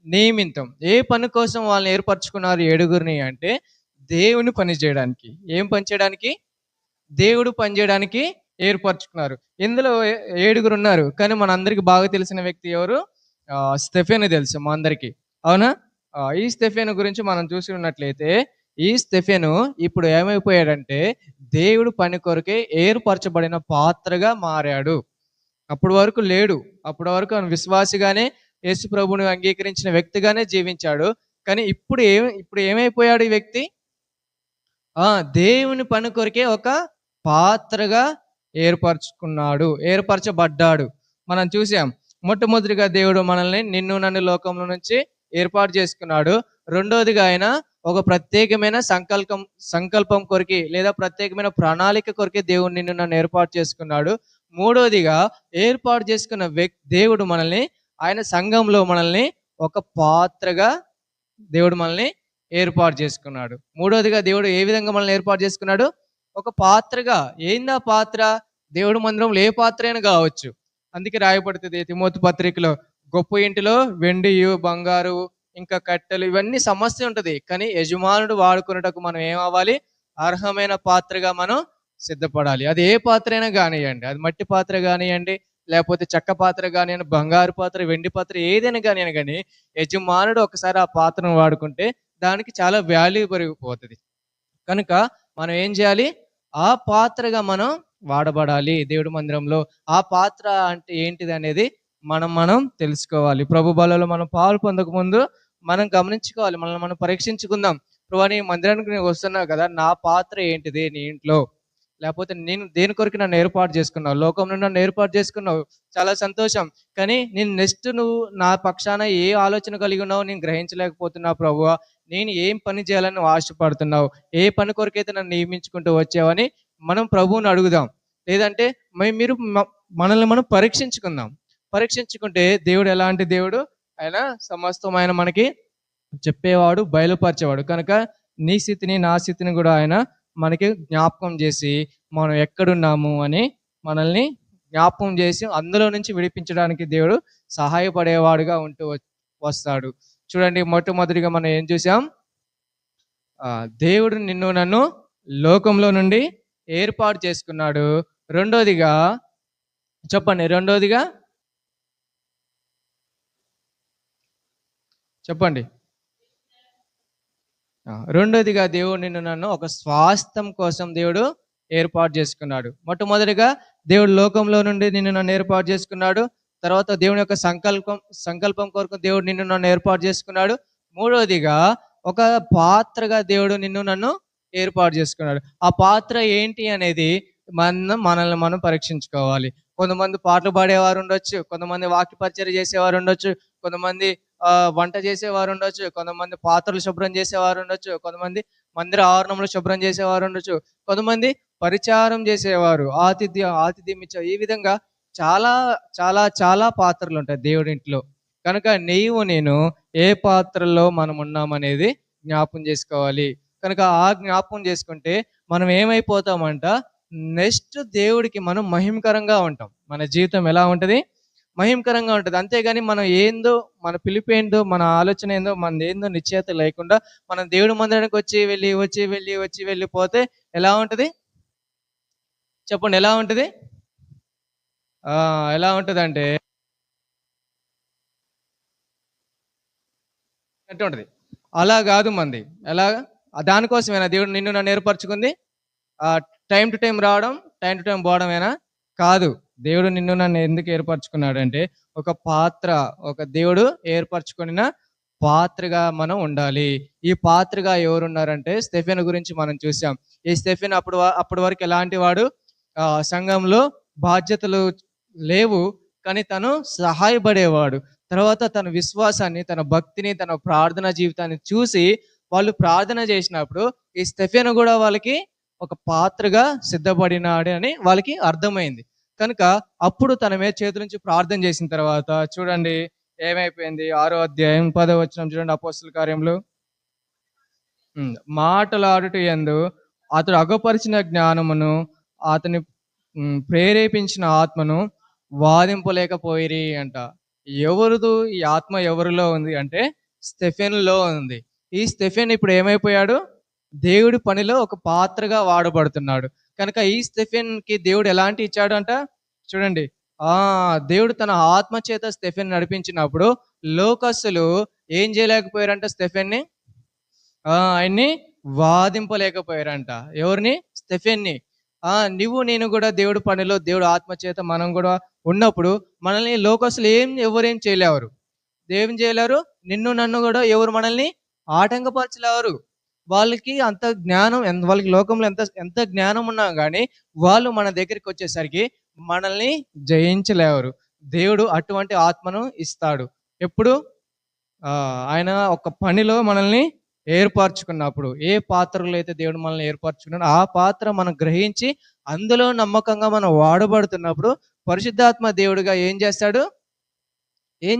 నియమితం. ఏ పని కోసం వాళ్ళని ఏర్పరచుకున్నారు 7గురిని అంటే? దేవుని పని చేయడానికి. ఏం పని చేయడానికి? దేవుడు పని చేయడానికి ఏర్పరచుకున్నారు. ఇందులో 7గురు ఉన్నారు. కానీ మనందరికి బాగా తెలిసిన వ్యక్తి ఎవరు? స్టెఫెను తెలుసు మా అందరికి, అవునా? ఈ స్టెఫెను గురించి మనం చూసి ఉన్నట్లయితే, ఈ స్టెఫెను ఇప్పుడు ఏమైపోయాడంటే దేవుడు పని కొరకే ఏర్పరచబడిన పాత్రగా మారాడు. అప్పటి వరకు లేడు. అప్పటి వరకు ఆయన విశ్వాసిగానే యేసు ప్రభువుని అంగీకరించిన వ్యక్తిగానే జీవించాడు. కానీ ఇప్పుడు ఏమైపోయాడు ఈ వ్యక్తి? దేవుని పని కొరకే ఒక పాత్రగా ఏర్పరచబడ్డాడు. మనం చూసాం. మొట్టమొదటిగా దేవుడు మనల్ని నిన్ను నన్ను లోకంలో నుంచి ఏర్పాటు చేసుకున్నాడు. రెండోదిగా ఆయన ఒక ప్రత్యేకమైన సంకల్పం కొరికి లేదా ప్రత్యేకమైన ప్రణాళిక కొరికి దేవుడు నిన్ను నన్ను ఏర్పాటు చేసుకున్నాడు. మూడోదిగా ఏర్పాటు చేసుకున్న దేవుడు మనల్ని ఆయన సంఘంలో మనల్ని ఒక పాత్రగా దేవుడు మనల్ని ఏర్పాటు చేసుకున్నాడు. మూడోదిగా దేవుడు ఏ విధంగా మనల్ని ఏర్పాటు చేసుకున్నాడు? ఒక పాత్రగా. ఏందా పాత్ర? దేవుడు మందిరంలో ఏ పాత్ర అయినా కావచ్చు. అందుకే రాయబడుతుంది తిమోతి పత్రికలో, గొప్ప ఇంటిలో వెండియు బంగారు ఇంకా కట్టెలు ఇవన్నీ సమస్య ఉంటుంది. కానీ యజమానుడు వాడుకున్నటకు మనం ఏమవ్వాలి? అర్హమైన పాత్రగా మనం సిద్ధపడాలి. అది ఏ పాత్ర అయినా కానివ్వండి, అది మట్టి పాత్ర కానివ్వండి, లేకపోతే చెక్క పాత్ర కానివ్వండి, బంగారు పాత్ర, వెండి పాత్ర, ఏదైనా కానివ్వండి. కానీ యజమానుడు ఒకసారి ఆ పాత్రను వాడుకుంటే దానికి చాలా వాల్యూ పెరిగిపోతుంది. కనుక మనం ఏం చేయాలి? ఆ పాత్రగా మనం వాడబడాలి దేవుడి మందిరంలో. ఆ పాత్ర అంటే ఏంటిది అనేది మనం తెలుసుకోవాలి. ప్రభు బలలో మనం పాలు పొందక ముందు మనం గమనించుకోవాలి, మనల్ని మనం పరీక్షించుకుందాం. ప్రభు, నీ మందిరానికి నేను వస్తున్నావు కదా, నా పాత్ర ఏంటిది నీ ఇంట్లో? లేకపోతే నేను దేని కొరకు నన్ను ఏర్పాటు చేసుకున్నావు? లోకం నుండి నన్ను ఏర్పాటు చేసుకున్నావు, చాలా సంతోషం. కానీ నేను నెక్స్ట్ నువ్వు నా పక్షాన ఏ ఆలోచన కలిగి ఉన్నావు నేను గ్రహించలేకపోతున్నావు ప్రభువా. నేను ఏం పని చేయాలని నువ్వు ఆశపడుతున్నావు? ఏ పని కొరకైతే నన్ను నియమించుకుంటూ వచ్చావని మనం ప్రభువుని అడుగుదాం. లేదంటే మీరు మనల్ని మనం పరీక్షించుకుందాం. పరీక్షించుకుంటే దేవుడు ఎలాంటి దేవుడు? ఆయన సమస్తం ఆయన మనకి చెప్పేవాడు, బయలుపరిచేవాడు. కనుక నీ స్థితిని, నా స్థితిని కూడా ఆయన మనకి జ్ఞాపకం చేసి, మనం ఎక్కడున్నాము అని మనల్ని జ్ఞాపకం చేసి, అందులో నుంచి విడిపించడానికి దేవుడు సహాయపడేవాడుగా ఉంటూ వస్తాడు. చూడండి, మొట్టమొదటిగా మనం ఏం చూసాం? దేవుడు నిన్ను నన్ను లోకంలో నుండి ఏర్పాటు చేసుకున్నాడు. రెండోదిగా చెప్పండి, రెండోదిగా చెప్పండి. రెండోదిగా దేవుడు నిన్ను నన్ను ఒక స్వాస్థ్యం కోసం దేవుడు ఏర్పాటు చేసుకున్నాడు. మొట్టమొదటిగా దేవుడు లోకంలో నుండి నిన్ను నన్ను ఏర్పాటు చేసుకున్నాడు. తర్వాత దేవుని యొక్క సంకల్పం కొరకు దేవుడు నిన్ను నన్ను ఏర్పాటు చేసుకున్నాడు. మూడోదిగా ఒక పాత్రగా దేవుడు నిన్ను నన్ను ఏర్పాటు చేసుకున్నాడు. ఆ పాత్ర ఏంటి అనేది మనల్ని మనం పరీక్షించుకోవాలి. కొంతమంది పాటలు పాడేవారు ఉండొచ్చు, కొంతమంది వాక్య పరిచర్య చేసేవారు ఉండొచ్చు, కొంతమంది వంట చేసేవారు ఉండొచ్చు, కొంతమంది పాత్రలు శుభ్రం చేసేవారు ఉండొచ్చు, కొంతమంది మందిర ఆవరణంలో శుభ్రం చేసేవారు ఉండొచ్చు, కొంతమంది పరిచారం చేసేవారు, ఆతిథ్యం ఇచ్చే, ఈ విధంగా చాలా చాలా చాలా పాత్రలు ఉంటాయి దేవుడి ఇంట్లో. కనుక నీవు నేను ఏ పాత్రలో మనం ఉన్నామనేది జ్ఞాపకం చేసుకోవాలి. కనుక ఆ జ్ఞాపకం చేసుకుంటే మనం ఏమైపోతామంట, నెక్స్ట్ దేవుడికి మనం మహిమకరంగా ఉంటాం. మన జీవితం ఎలా ఉంటుంది? మహిమకరంగా ఉంటుంది. అంతేగాని మనం ఏందో, మన పిలుపు ఏందో, మన ఆలోచన ఏందో, మన ఏందో నిశ్చయత లేకుండా మనం దేవుడి మందిరానికి వచ్చి వెళ్ళిపోతే ఎలా ఉంటుంది? చెప్పండి, ఎలా ఉంటుంది? ఎలా ఉంటదంటే ఉంటుంది. అలా కాదు మంది. ఎలాగా? దానికోసమేనా దేవుడు నిన్ను నన్ను ఏర్పరచుకుంది? టైం టు టైం రావడం, టైం టు టైం పోవడమేనా? కాదు. దేవుడు నిన్ను నన్ను ఎందుకు ఏర్పరచుకున్నాడు అంటే, ఒక పాత్ర, ఒక దేవుడు ఏర్పరచుకున్న పాత్రగా మనం ఉండాలి. ఈ పాత్రగా ఎవరున్నారంటే, స్టెఫెను గురించి మనం చూసాం. ఈ స్టెఫెను అప్పటి వరకు ఎలాంటి వాడు? సంఘంలో బాధ్యతలు లేవు, కానీ తను సహాయపడేవాడు. తర్వాత తన విశ్వాసాన్ని, తన భక్తిని, తన ప్రార్థన జీవితాన్ని చూసి వాళ్ళు ప్రార్థన చేసినప్పుడు ఈ స్టెఫెను కూడా వాళ్ళకి ఒక పాత్రగా సిద్ధపడినాడు అని వాళ్ళకి అర్థమైంది. కనుక అప్పుడు తన మీద చేతుల నుంచి ప్రార్థన చేసిన తర్వాత చూడండి ఏమైపోయింది. 6వ అధ్యాయం 10వ వచనం చూడండి, అపోస్తల కార్యములు. మాటలాడుట యందు అతడు అగపరిచిన జ్ఞానమును, అతని ప్రేరేపించిన ఆత్మను వాదింపలేకపోయిరి అంట. ఎవరిదు ఈ ఆత్మ? ఎవరిలో ఉంది అంటే స్టెఫెనులో ఉంది. ఈ స్టెఫెన్ ఇప్పుడు ఏమైపోయాడు? దేవుడి పనిలో ఒక పాత్రగా వాడబడుతున్నాడు. కనుక ఈ స్టెఫెన్ కి దేవుడు ఎలాంటి ఇచ్చాడు అంట? చూడండి, దేవుడు తన ఆత్మ చేత స్టెఫెన్ నడిపించినప్పుడు లోకస్తులు ఏం చేయలేకపోయారంట? స్టెఫెన్ని ఆయన్ని వాదింపలేకపోయారంట. ఎవరిని? స్టెఫెన్ని. నువ్వు నేను కూడా దేవుడి పనిలో, దేవుడు ఆత్మ చేత మనం కూడా ఉన్నప్పుడు మనల్ని లోకస్తులు ఎవరేం చేయలేరు. దేవుని చేయలేరు. నిన్ను నన్ను కూడా ఎవరు మనల్ని ఆటంకపరచలేరు. వాళ్ళకి అంత జ్ఞానం, వాళ్ళకి లోకంలో ఎంత జ్ఞానం ఉన్నా కానీ వాళ్ళు మన దగ్గరికి వచ్చేసరికి మనల్ని జయించలేరు. దేవుడు అటువంటి ఆత్మను ఇస్తాడు. ఎప్పుడు? ఆయన ఒక పనిలో మనల్ని ఏర్పరచుకున్నప్పుడు, ఏ పాత్రలో అయితే దేవుడు మనల్ని ఏర్పరచుకున్నాడో ఆ పాత్ర మనం గ్రహించి అందులో నమ్మకంగా మనం వాడబడుతున్నప్పుడు పరిశుద్ధాత్మ దేవుడిగా ఏం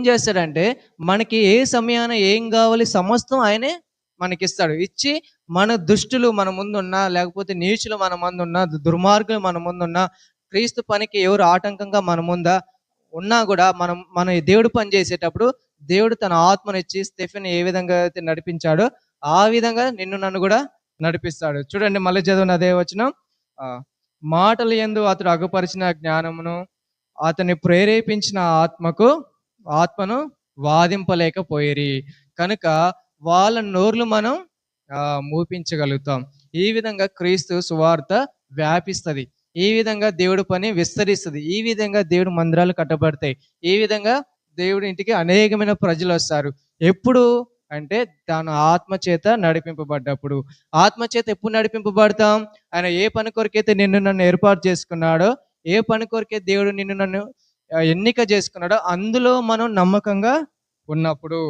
చేస్తాడంటే మనకి ఏ సమయాన ఏం కావాలి సమస్తం ఆయనే మనకిస్తాడు. ఇచ్చి మన దుష్టులు మన ముందున్నా, లేకపోతే నీచులు మన ముందున్నా, దుర్మార్గులు మన ముందున్నా, క్రీస్తు పనికి ఎవరు ఆటంకంగా మన ముందా ఉన్నా కూడా మన దేవుడు పని చేసేటప్పుడు దేవుడు తన ఆత్మనిచ్చి స్టెఫెన్ ఏ విధంగా అయితే నడిపించాడో ఆ విధంగా నిన్ను నన్ను కూడా నడిపిస్తాడు. చూడండి, మళ్ళీ చదవండి అదే వచనం. మాటలు యందు అతడు అగుపరిచిన జ్ఞానమును, అతన్ని ప్రేరేపించిన ఆత్మను వాదింపలేకపోయిరి. కనుక వాళ్ళ నోర్లు మనం మూపించగలుగుతాం. ఈ విధంగా క్రీస్తు సువార్త వ్యాపిస్తుంది. ఈ విధంగా దేవుడి పని విస్తరిస్తుంది. ఈ విధంగా దేవుడి మందిరాలు కట్టబడతాయి. ఈ విధంగా దేవుడి ఇంటికి అనేకమైన ప్రజలు వస్తారు. ఎప్పుడు అంటే తన ఆత్మ చేత నడిపింపబడ్డప్పుడు. ఆత్మ చేత ఎప్పుడు నడిపింపబడతాం? ఆయన ఏ పని కొరకైతే నిన్ను నన్ను ఏర్పాటు చేసుకున్నాడో, ఏ పని కొరకే దేవుడు నిన్ను నన్ను ఎన్నిక చేసుకున్నాడో అందులో మనం నమ్మకంగా ఉన్నప్పుడు.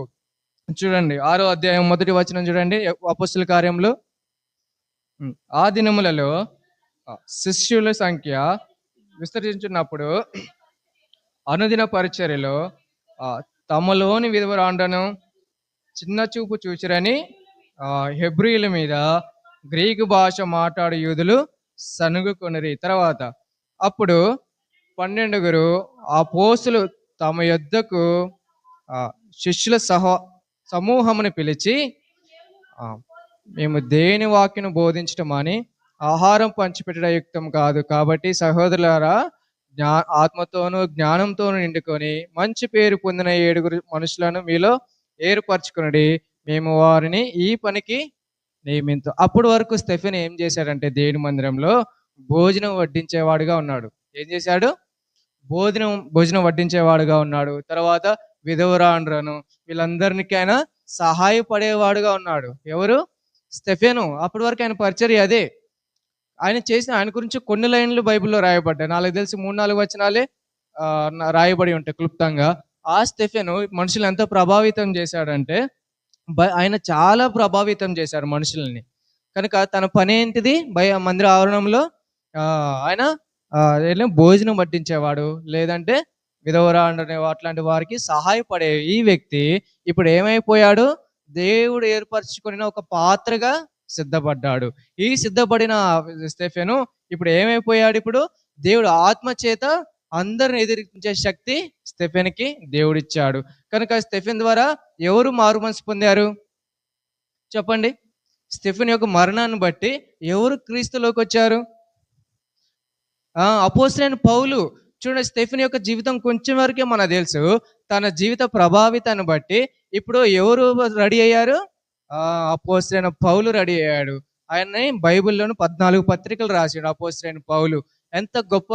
చూడండి, 6వ అధ్యాయం 1వ వచనం చూడండి, అపోస్తల కార్యములు. ఆ దినములలో శిష్యుల సంఖ్య విస్తరించున్నప్పుడు అనుదిన పరిచర్యలో ఆ, తమలోని విధవరాండ్రను చిన్న చూపు చూచిరని హెబ్రీల మీద గ్రీకు భాష మాట్లాడు యూదులు సనుగుకొనిరి. తర్వాత అప్పుడు 12 ఆ పోస్తులు తమ యొద్దకు ఆ, శిష్యుల సమూహమును పిలిచి ఆ, మేము దేని వాక్యను బోధించటం అని ఆహారం పంచిపెట్టడం యుక్తం కాదు. కాబట్టి సహోదరులారా, ఆత్మతోనూ జ్ఞానంతోనూ నిండుకొని మంచి పేరు పొందిన 7 మనుషులను మీలో ఏర్పరచుకునడి, మేము వారిని ఈ పనికి నియమించు. అప్పటి వరకు స్టెఫెన్ ఏం చేశాడంటే దేవుని మందిరంలో భోజనం వడ్డించేవాడుగా ఉన్నాడు. ఏం చేశాడు? భోజనం వడ్డించేవాడుగా ఉన్నాడు. తర్వాత విధవరాండ్రను వీళ్ళందరికీ ఆయన సహాయపడేవాడుగా ఉన్నాడు. ఎవరు? స్టెఫెను. అప్పటి వరకు ఆయన పరిచర్య అదే. ఆయన గురించి కొన్ని లైన్లు బైబిల్లో రాయబడ్డాయి. నాకు తెలిసి 3-4 వచనాలే రాయబడి ఉంటాయి క్లుప్తంగా. ఆ స్టెఫెను మనుషులు ఎంత ప్రభావితం చేశాడంటే ఆయన చాలా ప్రభావితం చేశాడు మనుషుల్ని. కనుక తన పని ఏంటిది? మందిర ఆవరణంలో ఆయన భోజనం వడ్డించేవాడు, లేదంటే విధవరాండ్రనే అట్లాంటి వారికి సహాయపడే ఈ వ్యక్తి ఇప్పుడు ఏమైపోయాడు? దేవుడు ఏర్పరచుకుని ఒక పాత్రగా సిద్ధపడ్డాడు. ఈ సిద్ధపడిన స్టెఫెను ఇప్పుడు ఏమైపోయాడు? ఇప్పుడు దేవుడు ఆత్మ చేత అందరిని ఎదిరించే శక్తి స్టెఫెన్కి దేవుడిచ్చాడు. కనుక స్టెఫెన్ ద్వారా ఎవరు మారు మనసు పొందారు? చెప్పండి. స్టెఫెన్ యొక్క మరణాన్ని బట్టి ఎవరు క్రీస్తులోకి వచ్చారు? అపోస్తలుడైన పౌలు. చూడండి, స్టెఫెన్ యొక్క జీవితం కొంచెం వరకే మనకు తెలుసు. తన జీవిత ప్రభావితాన్ని బట్టి ఇప్పుడు ఎవరు రెడీ అయ్యారు? అపోస్తలుడైన పౌలు రెడీ అయ్యాడు. ఆయన్ని బైబిల్లోని 14 పత్రికలు రాసాడు అపోస్తలుడైన పౌలు. ఎంత గొప్ప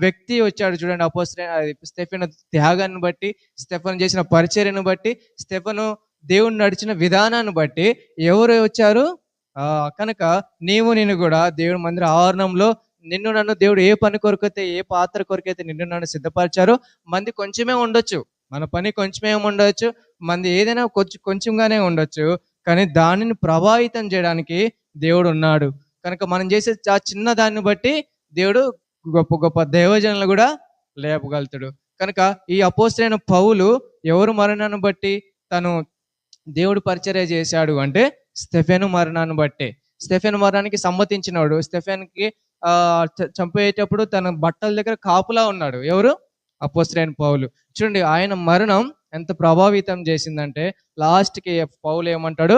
వ్యక్తి వచ్చాడు చూడండి. స్టెఫెన్ త్యాగాన్ని బట్టి, స్టెఫెన్ చేసిన పరిచర్యను బట్టి, స్టెఫెను దేవుడు నడిచిన విధానాన్ని బట్టి ఎవరు వచ్చారు? కనుక నేను కూడా దేవుడి మందిర ఆవరణంలో నిన్ను నన్ను దేవుడు ఏ పని కొరకైతే, ఏ పాత్ర కొరకైతే నిన్ను నన్ను సిద్ధపరిచారో, మంది కొంచెమే ఉండొచ్చు, మన పని కొంచెమే ఉండొచ్చు, మంది ఏదైనా కొంచెంగానే ఉండొచ్చు, కానీ దానిని ప్రభావితం చేయడానికి దేవుడు ఉన్నాడు. కనుక మనం చేసే ఆ చిన్న దాన్ని బట్టి దేవుడు గొప్ప గొప్ప దైవజనులు కూడా లేపగలుగుతాడు. కనుక ఈ అపోస్తలుడైన పౌలు ఎవరు మరణాన్ని బట్టి తను దేవుడు పరిచర్య చేశాడు అంటే స్టెఫెను మరణాన్ని బట్టే. స్టెఫెను మరణానికి సమ్మతించినాడు. స్టెఫెన్కి చంపేటప్పుడు తన బట్టల దగ్గర కాపులా ఉన్నాడు. ఎవరు? అపోస్తలుడైన పౌలు. చూడండి, ఆయన మరణం ఎంత ప్రభావితం చేసిందంటే లాస్ట్కి పౌలు ఏమంటాడు?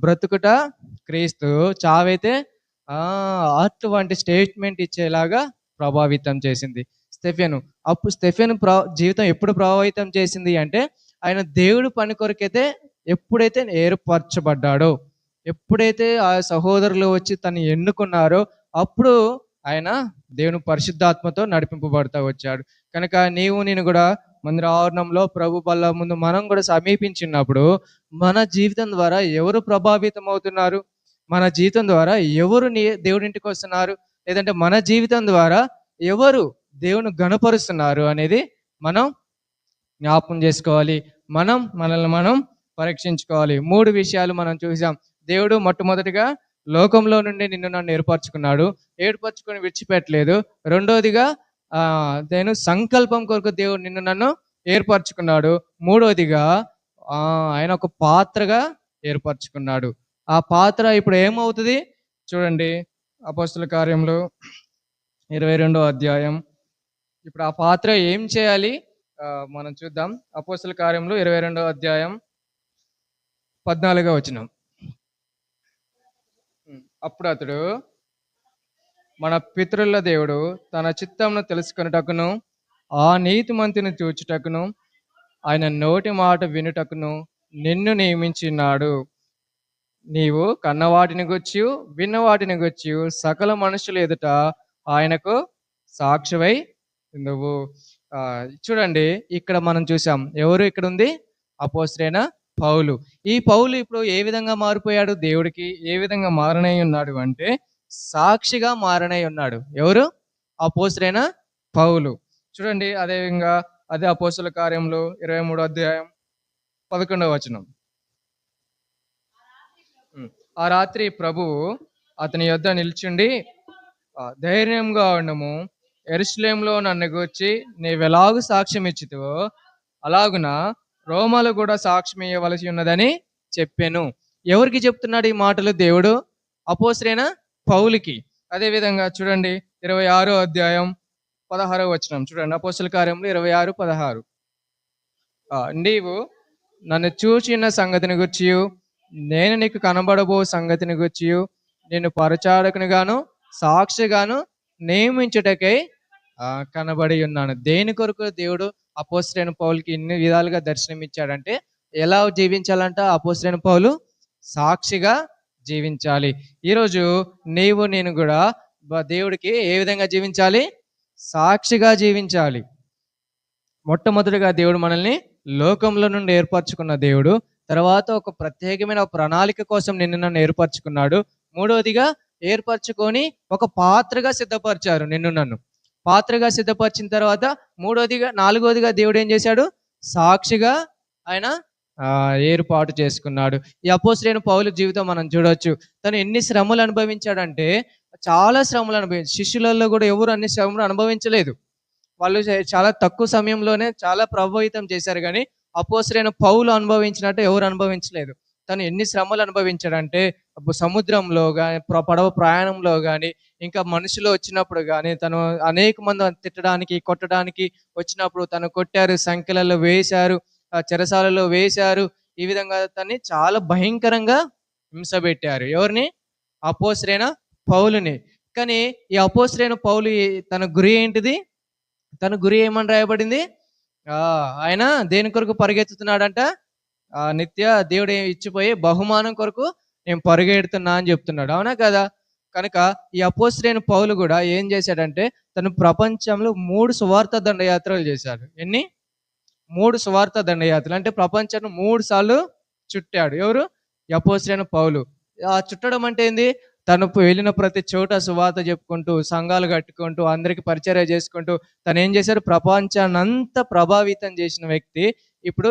బ్రతుకుట క్రీస్తు, చావైతే అటువంటి స్టేట్మెంట్ ఇచ్చేలాగా ప్రభావితం చేసింది స్టెఫెను. అప్పుడు స్టెఫెను జీవితం ఎప్పుడు ప్రభావితం చేసింది అంటే ఆయన దేవుడు పని కొరకైతే ఎప్పుడైతే ఏర్పరచబడ్డాడో, ఎప్పుడైతే ఆ సహోదరులు వచ్చి తను ఎన్నుకున్నారో అప్పుడు ఆయన దేవుని పరిశుద్ధాత్మతో నడిపింపబడతా వచ్చాడు. కనుక నేను కూడా మందిర ఆవరణంలో ప్రభు బల్ల ముందు మనం కూడా సమీపించినప్పుడు మన జీవితం ద్వారా ఎవరు ప్రభావితం అవుతున్నారు? మన జీవితం ద్వారా ఎవరు దేవుడి ఇంటికి వస్తున్నారు? లేదంటే మన జీవితం ద్వారా ఎవరు దేవుని గణపరుస్తున్నారు అనేది మనం జ్ఞాపకం చేసుకోవాలి. మనల్ని మనం పరీక్షించుకోవాలి. 3 విషయాలు మనం చూసాం. దేవుడు మొట్టమొదటిగా లోకంలో నుండి నిన్ను నన్ను ఏర్పరచుకున్నాడు, ఏర్పరచుకొని విడిచిపెట్టలేదు. రెండోదిగా నేను సంకల్పం కొరకు దేవుడు నిన్ను నన్ను ఏర్పరచుకున్నాడు. మూడోదిగా ఆయన ఒక పాత్రగా ఏర్పరచుకున్నాడు. ఆ పాత్ర ఇప్పుడు ఏమవుతుంది చూడండి, అపోస్తల కార్యంలో 22వ అధ్యాయం. ఇప్పుడు ఆ పాత్ర ఏం చేయాలి మనం చూద్దాం. అపోస్తల కార్యంలో 22వ అధ్యాయం 14వ వచనం. అప్పుడు అతడు, మన పితరుల దేవుడు తన చిత్తమును తెలుసుకొనుటకును ఆ నీతిమంతుని చూచుటకును ఆయన నోటి మాట వినుటకును నిన్ను నియమించినాడు. నీవు కన్నవాటిని గుర్చి విన్నవాటిని గుర్చి సకల మనుషుల ఎదుట ఆయనకు సాక్షివై నువ్వు. చూడండి, ఇక్కడ మనం చూసాం ఎవరు ఇక్కడ ఉంది? అపోస్తలుడైన పౌలు. ఈ పౌలు ఇప్పుడు ఏ విధంగా మారిపోయాడు? దేవుడికి ఏ విధంగా మారనై ఉన్నాడు అంటే సాక్షిగా మారనై ఉన్నాడు. ఎవరు? అపోస్తలుడైన పౌలు. చూడండి, అదే విధంగా అదే అపోస్తల కార్యంలో 23వ అధ్యాయం 11వ వచనం. ఆ రాత్రి ప్రభువు అతని యొద్ద నిల్చుండి, ధైర్యంగా ఉండము, యెరూషలేములో నన్ను గూర్చి నీవెలాగు సాక్ష్యం ఇచ్చితివో అలాగున రోమాలో కూడా సాక్ష్యం ఇవ్వవలసి ఉన్నదని చెప్పాను. ఎవరికి చెప్తున్నాడు ఈ మాటలు దేవుడు? అపోస్తలుడైన పౌలుకి. అదే విధంగా చూడండి 26వ అధ్యాయం 16వ వచనం చూడండి. అపోస్తల కార్యములు 26:16. నీవు నన్ను చూచిన సంగతిని గూర్చియు నేను నీకు కనబడబో సంగతిని గూర్చియు నేను పరిచారకునిగాను సాక్షిగాను నియమించుటకై కనబడి ఉన్నాను. దేని కొరకు దేవుడు అపోస్తలుడైన పౌలుకి ఇన్ని విధాలుగా దర్శనం ఇచ్చాడంటే ఎలా జీవించాలంట అపోస్తలుడైన పౌలు? సాక్షిగా జీవించాలి. ఈరోజు నీవు నేను కూడా దేవుడికి ఏ విధంగా జీవించాలి? సాక్షిగా జీవించాలి. మొట్టమొదటిగా దేవుడు మనల్ని లోకంలో నుండి ఏర్పరచుకున్న దేవుడు. తర్వాత ఒక ప్రత్యేకమైన ప్రణాళిక కోసం నిన్ను నన్ను ఏర్పరచుకున్నాడు. మూడవదిగా ఏర్పరచుకొని ఒక పాత్రగా సిద్ధపరిచారు నిన్ను నన్ను. పాత్రగా సిద్ధపరిచిన తర్వాత నాలుగవదిగా దేవుడు ఏం చేశాడు? సాక్షిగా ఆయన ఏర్పాటు చేసుకున్నాడు. ఈ అపోస్తలుడైన పౌలు జీవితం మనం చూడొచ్చు. తను ఎన్ని శ్రమలు అనుభవించాడంటే చాలా శ్రమలు అనుభవించాడు. శిష్యులలో కూడా ఎవరు అన్ని శ్రమలు అనుభవించలేదు. వాళ్ళు చాలా తక్కువ సమయంలోనే చాలా ప్రభావితం చేశారు. కానీ అపోస్తలుడైన పౌలు అనుభవించినట్టు ఎవరు అనుభవించలేదు. తను ఎన్ని శ్రమలు అనుభవించాడంటే సముద్రంలో కానీ పడవ ప్రయాణంలో కానీ ఇంకా మనుషులు వచ్చినప్పుడు కానీ తను అనేక మంది తిట్టడానికి కొట్టడానికి వచ్చినప్పుడు తను కొట్టారు, సంఖ్యలలో వేశారు, చెరసాలలో వేశారు. ఈ విధంగా తన్ని చాలా భయంకరంగా హింసపెట్టారు. ఎవరిని? అపోస్తలుడైన పౌలుని. కానీ ఈ అపోస్తలుడైన పౌలు తన గురి ఏంటిది? తన గురి ఏమని రాయబడింది? ఆయన దేని కొరకు పరిగెత్తుతున్నాడంట? నిత్య దేవుడు ఇచ్చిపోయే బహుమానం కొరకు నేను పరిగెడుతున్నా అని చెప్తున్నాడు. అవునా కదా? కనుక ఈ అపోస్తలుడైన పౌలు కూడా ఏం చేశాడంటే తను ప్రపంచంలో 3 సువార్త దండయాత్రలు చేశాడు. ఎన్ని? 3 సువార్త దండయాత్రలు. అంటే ప్రపంచాన్ని 3 సార్లు చుట్టాడు. ఎవరు? ఈ అపోస్తలుడైన పౌలు. చుట్టడం అంటే ఏంది? తను వెళ్ళిన ప్రతి చోట సువార్త చెప్పుకుంటూ సంఘాలు కట్టుకుంటూ అందరికి పరిచర్య చేసుకుంటూ తను ఏం చేశాడు? ప్రపంచాన్ని అంతా ప్రభావితం చేసిన వ్యక్తి. ఇప్పుడు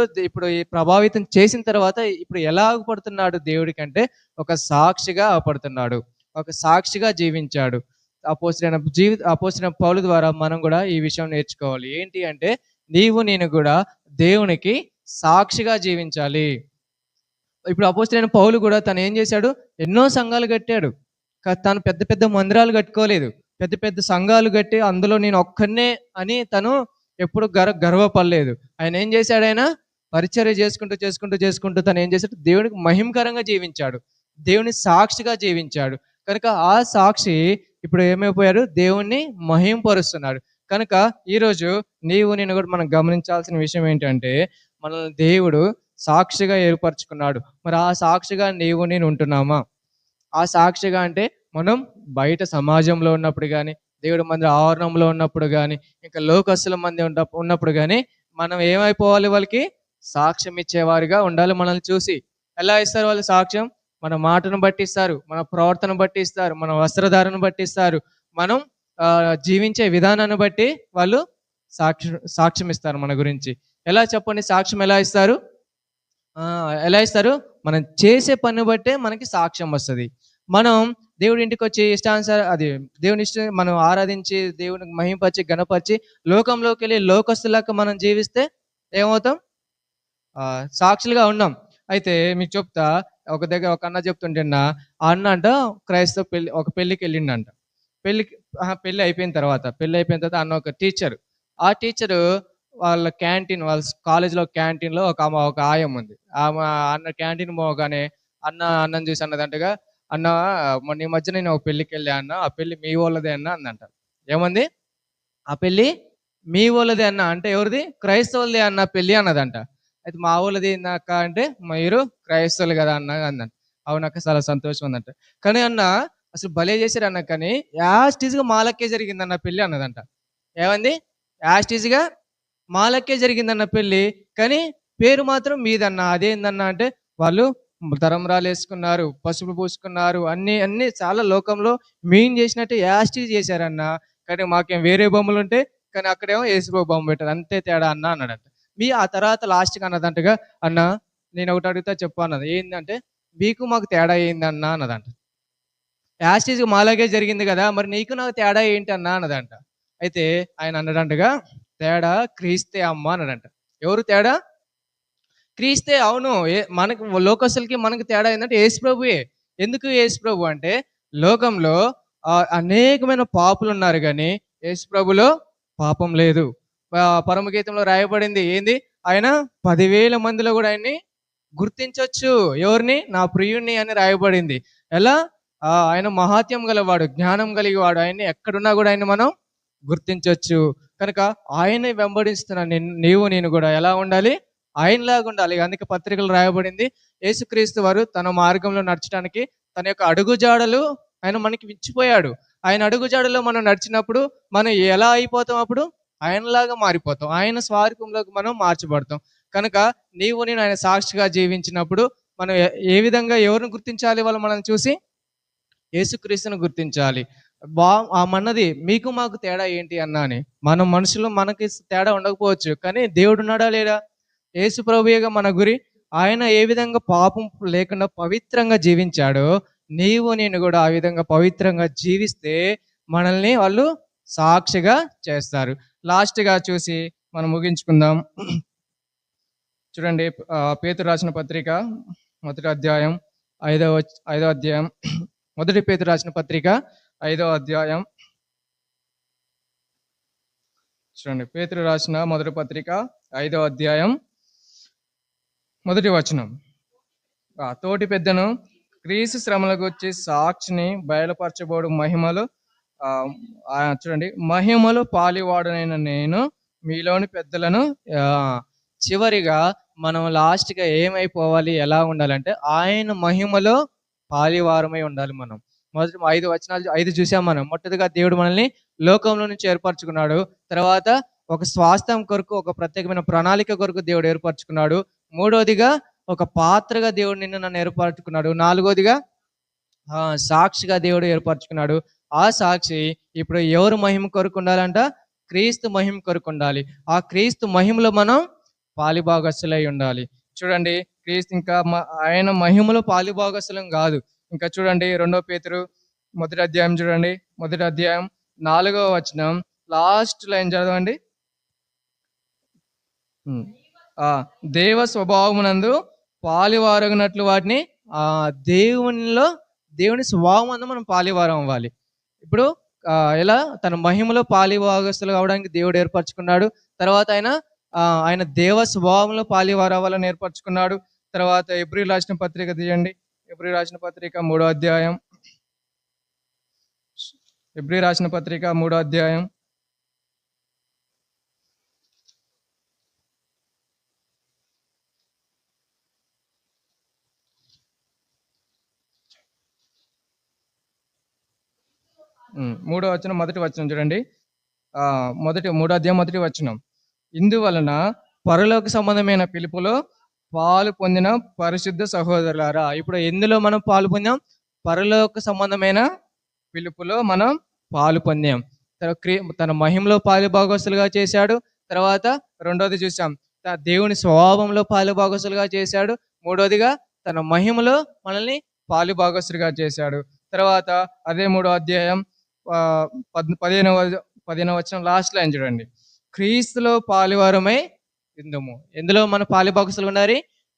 ఈ ప్రభావితం చేసిన తర్వాత ఇప్పుడు ఎలా పడుతున్నాడు దేవుడికి అంటే ఒక సాక్షిగా పడుతున్నాడు, ఒక సాక్షిగా జీవించాడు. అపోస్తలుడైన పౌలు ద్వారా మనం కూడా ఈ విషయం నేర్చుకోవాలి. ఏంటి అంటే నీవు నేను కూడా దేవునికి సాక్షిగా జీవించాలి. ఇప్పుడు అపోస్తలుడైన పౌలు కూడా తను ఏం చేశాడు? ఎన్నో సంఘాలు కట్టాడు. తను పెద్ద పెద్ద మందిరాలు కట్టుకోలేదు. పెద్ద పెద్ద సంఘాలు కట్టి అందులో నేను ఒక్కనే అని తను ఎప్పుడు గర్వపడలేదు. ఆయన ఏం చేశాడు? ఆయన పరిచర్య చేసుకుంటూ తను ఏం చేశాడు? దేవునికి మహిమకరంగా జీవించాడు, దేవుని సాక్షిగా జీవించాడు. కనుక ఆ సాక్షి ఇప్పుడు ఏమైపోయాడు? దేవుణ్ణి మహింపరుస్తున్నాడు. కనుక ఈరోజు నీవు నేను కూడా మనం గమనించాల్సిన విషయం ఏంటంటే మనల్ని దేవుడు సాక్షిగా ఏర్పరచుకున్నాడు. మరి ఆ సాక్షిగా నీవు నేను ఉంటున్నామా? ఆ సాక్షిగా అంటే మనం బయట సమాజంలో ఉన్నప్పుడు కానీ దేవుడి మందిర ఆవరణంలో ఉన్నప్పుడు కానీ ఇంకా లోకస్తుల మంది ఉన్నప్పుడు కానీ మనం ఏమైపోవాలి? వాళ్ళకి సాక్ష్యం ఇచ్చేవారిగా ఉండాలి. మనల్ని చూసి ఎలా ఇస్తారు వాళ్ళు సాక్ష్యం? మన మాటను బట్టి ఇస్తారు, మన ప్రవర్తన బట్టి ఇస్తారు, మన వస్త్రధారను బట్టి ఇస్తారు, మనం జీవించే విధానాన్ని బట్టి వాళ్ళు సాక్ష్యం ఇస్తారు మన గురించి. ఎలా చెప్పండి? సాక్ష్యం ఎలా ఇస్తారు? మనం చేసే పని బట్టే మనకి సాక్ష్యం వస్తుంది. మనం దేవుడి ఇంటికి వచ్చి దేవుని ఇష్టం మనం ఆరాధించి దేవునికి మహింపరిచి గణపరిచి లోకంలోకి వెళ్ళి లోకస్తులకు మనం జీవిస్తే ఏమవుతాం? సాక్షులుగా ఉన్నాం. అయితే మీకు చెప్తా, ఒక అన్న చెప్తుంటేనా ఆ అన్న అంట క్రైస్తవ పెళ్లికి వెళ్ళిండంట. పెళ్లి అయిపోయిన తర్వాత అన్న ఒక టీచర్, ఆ టీచరు వాళ్ళ కాలేజీలో క్యాంటీన్లో ఒక ఆయం ఉంది. ఆమె అన్న క్యాంటీన్ పోగానే అన్నం చూసి అన్నదంటగా, అన్న మొన్న ఈ మధ్య నేను ఒక పెళ్లికి వెళ్ళా అన్న, ఆ పెళ్లి మీ వాళ్ళదే అన్న అందంట. ఏమంది? ఆ పెళ్లి మీ వాళ్ళదే అన్న అంటే ఎవరిది? క్రైస్తవులదే అన్న పెళ్లి అన్నదంట. అయితే మా వాళ్ళది నాక అంటే మీరు క్రైస్తవులు కదా అన్న అందంట. అవునక్క చాలా సంతోషం ఉందంట. కానీ అన్న అసలు భలే చేశారు అన్న, కానీ యాస్టీజ్గా మాలక్కే జరిగిందన్న పెళ్లి అన్నదంట. ఏమంది? యాస్టీజ్గా మాలక్కే జరిగిందన్న పెళ్లి, కానీ పేరు మాత్రం మీదన్న. అదేందన్న అంటే వాళ్ళు తరంరాలు వేసుకున్నారు, పసుపు పూసుకున్నారు, అన్ని చాలా లోకంలో మెయిన్ చేసినట్టు యాస్టీజ్ చేశారన్న. కానీ మాకేం వేరే బొమ్మలు ఉంటే, కానీ అక్కడేమో యేసుప్రభు బొమ్మ పెట్టారు, అంతే తేడా అన్న అన్నాడంట. ఆ తర్వాత లాస్ట్గా అన్నదంటగా, అన్న నేను ఒకటి అడుగుతా చెప్పు అన్నది. ఏంటంటే మీకు మాకు తేడా ఏందన్నా అన్నదంట. యాస్టీజ్ మాలాగే జరిగింది కదా, మరి నీకు నాకు తేడా ఏంటి అన్నా అన్నదంట. అయితే ఆయన అన్నాడంటగా, తేడా క్రీస్తే అమ్మ అన్నాడంట. ఎవరు తేడా? క్రీస్తే. అవును. మనకు లోకస్తులకి మనకి తేడా ఏందంటే యేసు ప్రభువే. ఎందుకు యేసు ప్రభు అంటే లోకంలో అనేకమైన పాపులున్నారు గానీ యేసు ప్రభులో పాపం లేదు. పరమగీతంలో రాయబడింది ఏంది? ఆయన 10,000 మందిలో గూడా ఆయన్ని గుర్తించొచ్చు. ఎవరిని? నా ప్రియుడిని అని రాయబడింది. ఎలా? ఆయన మహాత్యం గలవాడు, జ్ఞానం కలిగినవాడు. ఆయన్ని ఎక్కడున్నా గూడా ఆయన్ని మనం గుర్తించొచ్చు. కనుక ఆయన్ని వెంబడిస్తున్న నీవు నేను గూడా ఎలా ఉండాలి? ఆయనలాగా ఉండాలి. అందుకే పత్రికలు రాయబడింది, యేసుక్రీస్తు వారు తన మార్గంలో నడచడానికి తన యొక్క అడుగుజాడలు ఆయన మనకి ఇచ్చిపోయాడు. ఆయన అడుగుజాడలో మనం నడిచినప్పుడు మనం ఎలా అయిపోతాం? అప్పుడు ఆయనలాగా మారిపోతాం. ఆయన స్వరూపంలోకి మనం మార్చబడతాం. కనుక నీవు నేను ఆయన సాక్షిగా జీవించినప్పుడు మనం ఏ విధంగా ఎవరిని గుర్తించాలి? వాళ్ళు మనల్ని చూసి యేసుక్రీస్తును గుర్తించాలి. మన్నది మీకు మాకు తేడా ఏంటి అన్నా అని. మనం మనుషులు మనకి తేడా ఉండకపోవచ్చు, కానీ దేవుడు ఉన్నాడా లేడా? యేసు ప్రభువుగా మన గురి. ఆయన ఏ విధంగా పాపం లేకుండా పవిత్రంగా జీవించాడో నీవు నేను కూడా ఆ విధంగా పవిత్రంగా జీవిస్తే మనల్ని వాళ్ళు సాక్షిగా చేస్తారు. లాస్ట్గా చూసి మనం ముగించుకుందాం. చూడండి, పేతురు రాసిన పత్రిక మొదటి అధ్యాయం 5వ అధ్యాయం. మొదటి పేతురు రాసిన పత్రిక 5వ అధ్యాయం. చూడండి, పేతురు రాసిన మొదటి పత్రిక 5వ అధ్యాయం మొదటి వచనం. తోటి పెద్దను క్రీస్తు శ్రమలకు వచ్చి సాక్షిని బయలుపరచబోడు మహిమలు, చూడండి, మహిమలు పాలివాడునైన నేను మీలోని పెద్దలను. చివరిగా మనం లాస్ట్గా ఏమైపోవాలి, ఎలా ఉండాలంటే ఆయన మహిమలో పాలివారమై ఉండాలి. మనం మొదటి 5 వచనాలు 5 చూసాం మనం. మొట్టదిగా దేవుడు మనల్ని లోకంలో నుంచి ఏర్పరచుకున్నాడు. తర్వాత ఒక స్వాస్థ్యం కొరకు, ఒక ప్రత్యేకమైన ప్రణాళిక కొరకు దేవుడు ఏర్పరచుకున్నాడు. మూడోదిగా ఒక పాత్రగా దేవుడు నిన్ను నన్ను ఏర్పరచుకున్నాడు. నాలుగోదిగా సాక్షిగా దేవుడు ఏర్పరచుకున్నాడు. ఆ సాక్షి ఇప్పుడు ఎవరు మహిమ కొరకు ఉండాలంట? క్రీస్తు మహిమ కొరకు ఉండాలి. ఆ క్రీస్తు మహిమలో మనం పాలిభాగస్తులై ఉండాలి. చూడండి, క్రీస్తు ఇంకా ఆయన మహిమలో పాలిభాగస్తులం కాదు. ఇంకా చూడండి, 2 పేతురు మొదటి అధ్యాయం చూడండి, మొదటి అధ్యాయం 4వ వచనం లాస్ట్ లైన్ చదవండి. దేవ స్వభావమునందు పాలివారగినట్లు వాటిని దేవుని స్వభావం అందు మనం పాలివారం అవ్వాలి. ఇప్పుడు ఎలా తన మహిమలో పాలిభాగస్తులు కావడానికి దేవుడు ఏర్పరచుకున్నాడు. తర్వాత ఆయన దేవ స్వభావంలో పాలివారు అవ్వాలని ఏర్పరచుకున్నాడు. తర్వాత ఎబ్రీయులు రాసిన పత్రిక తీయండి, ఎబ్రీయులు రాసిన పత్రిక 3వ అధ్యాయం. ఎబ్రీయులు రాసిన పత్రిక 3వ అధ్యాయం. మూడో వచనం, మొదటి వచనం చూడండి. 3వ అధ్యాయం మొదటి వచనం. ఇందువలన పరలోక సంబంధమైన పిలుపులో పాలు పొందిన పరిశుద్ధ సహోదరులారా. ఇప్పుడు ఎందులో మనం పాలు పొందాం? పరలోక సంబంధమైన పిలుపులో మనం పాలు పొందాం. తన మహిమలో పాలుభాగస్తులుగా చేశాడు. తర్వాత రెండోది చూసాం, దేవుని స్వభావంలో పాలుభాగస్తులుగా చేశాడు. మూడోదిగా తన మహిమలో మనల్ని పాలుభాగస్తులుగా చేశాడు. తర్వాత అదే 3వ అధ్యాయం 15వ వచనం లాస్ట్ లైన్ చూడండి, క్రీస్తులో పాలివారమై ఇందుము. ఎందులో మన పాలిభాగస్తులు ఉన్నారు?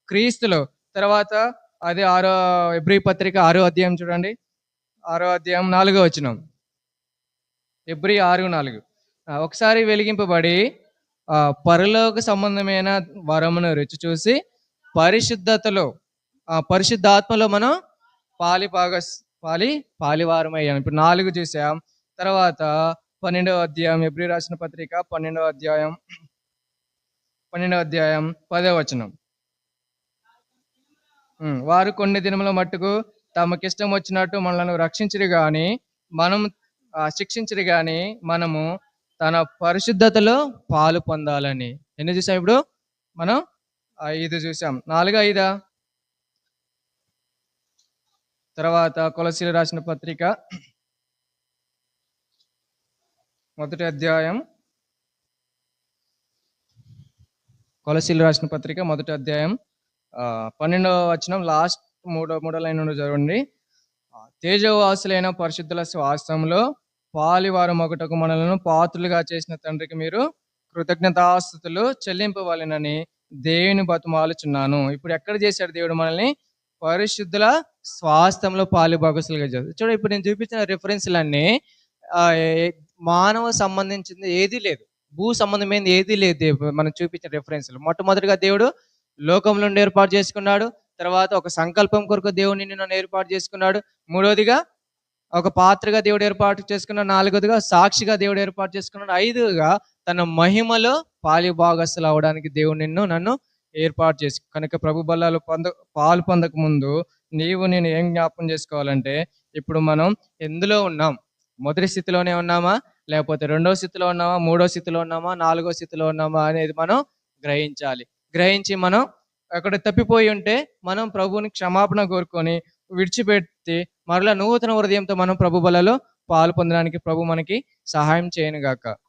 క్రీస్తులో. తర్వాత అదే ఎబ్రీ పత్రిక 6వ అధ్యాయం చూడండి, 6వ అధ్యాయం 4వ వచనం. ఎబ్రీ 6:4. ఒకసారి వెలిగింపబడి పరలోక సంబంధమైన వరమును రుచి చూసి పరిశుద్ధతలో పరిశుద్ధాత్మలో మనం పాలివారమయ్యాం. ఇప్పుడు 4 చూసాం. తర్వాత 12వ అధ్యాయం, ఎబ్రీ రాసిన పత్రిక 12వ అధ్యాయం 10వ వచనం. వారు కొన్ని దినముల మట్టుకు తమకిష్టం వచ్చినట్టు మనలను రక్షించరు గాని మనం శిక్షించరు గాని మనము తన పరిశుద్ధతలో పాలు పొందాలని. ఎన్ని చూసాం ఇప్పుడు మనం? 5 చూసాం. 4, 5. తర్వాత కొలసీలు రాసిన పత్రిక మొదటి అధ్యాయం, కొలసీలు రాసిన పత్రిక మొదటి అధ్యాయం 12వ వచనం లాస్ట్ 3వ లైన్ నుండి చదవండి. తేజోవాసులైన పరిశుద్ధుల స్వాస్థ్యంలో పాలివారు మొగటకు మనలను పాత్రులుగా చేసిన తండ్రికి మీరు కృతజ్ఞతాస్తుతులు చెల్లింపవలెనని దేవుని బతుమాలుచున్నాను. ఇప్పుడు ఎక్కడ చేశాడు దేవుడు మనల్ని? పరిశుద్ధుల స్వాస్థ్యంలో పాలు భాగస్తులుగా చేశాడు. చూడ ఇప్పుడు నేను చూపించిన రిఫరెన్స్లన్నీ మానవ సంబంధించింది ఏదీ లేదు, భూ సంబంధమైనది ఏదీ లేదు. మనం చూపించిన రిఫరెన్స్లు మొట్టమొదటిగా దేవుడు లోకంలో నుండి ఏర్పాటు చేసుకున్నాడు. తర్వాత ఒక సంకల్పం కొరకు దేవుడిని నిన్ను ఏర్పాటు చేసుకున్నాడు. మూడోదిగా ఒక పాత్రగా దేవుడు ఏర్పాటు చేసుకున్నాడు. నాలుగోదిగా సాక్షిగా దేవుడు ఏర్పాటు చేసుకున్నాడు. ఐదుగా తన మహిమలో పాలి భాగస్తులు అవడానికి దేవుడు నన్ను ఏర్పాటు చేసి, కనుక ప్రభు బల్లాలు పాలు పొందక ముందు నేను ఏం జ్ఞాపకం చేసుకోవాలంటే, ఇప్పుడు మనం ఎందులో ఉన్నాం? మొదటి స్థితిలోనే ఉన్నామా, లేకపోతే రెండో స్థితిలో ఉన్నామా, మూడో స్థితిలో ఉన్నామా, నాలుగో స్థితిలో ఉన్నామా అనేది మనం గ్రహించాలి. గ్రహించి మనం అక్కడ తప్పిపోయి ఉంటే మనం ప్రభువుని క్షమాపణ కోరుకొని విడిచిపెట్టి మరలా నూతన హృదయంతో మనం ప్రభు బలలో పాలు పొందడానికి ప్రభు మనకి సహాయం చేయను గాక.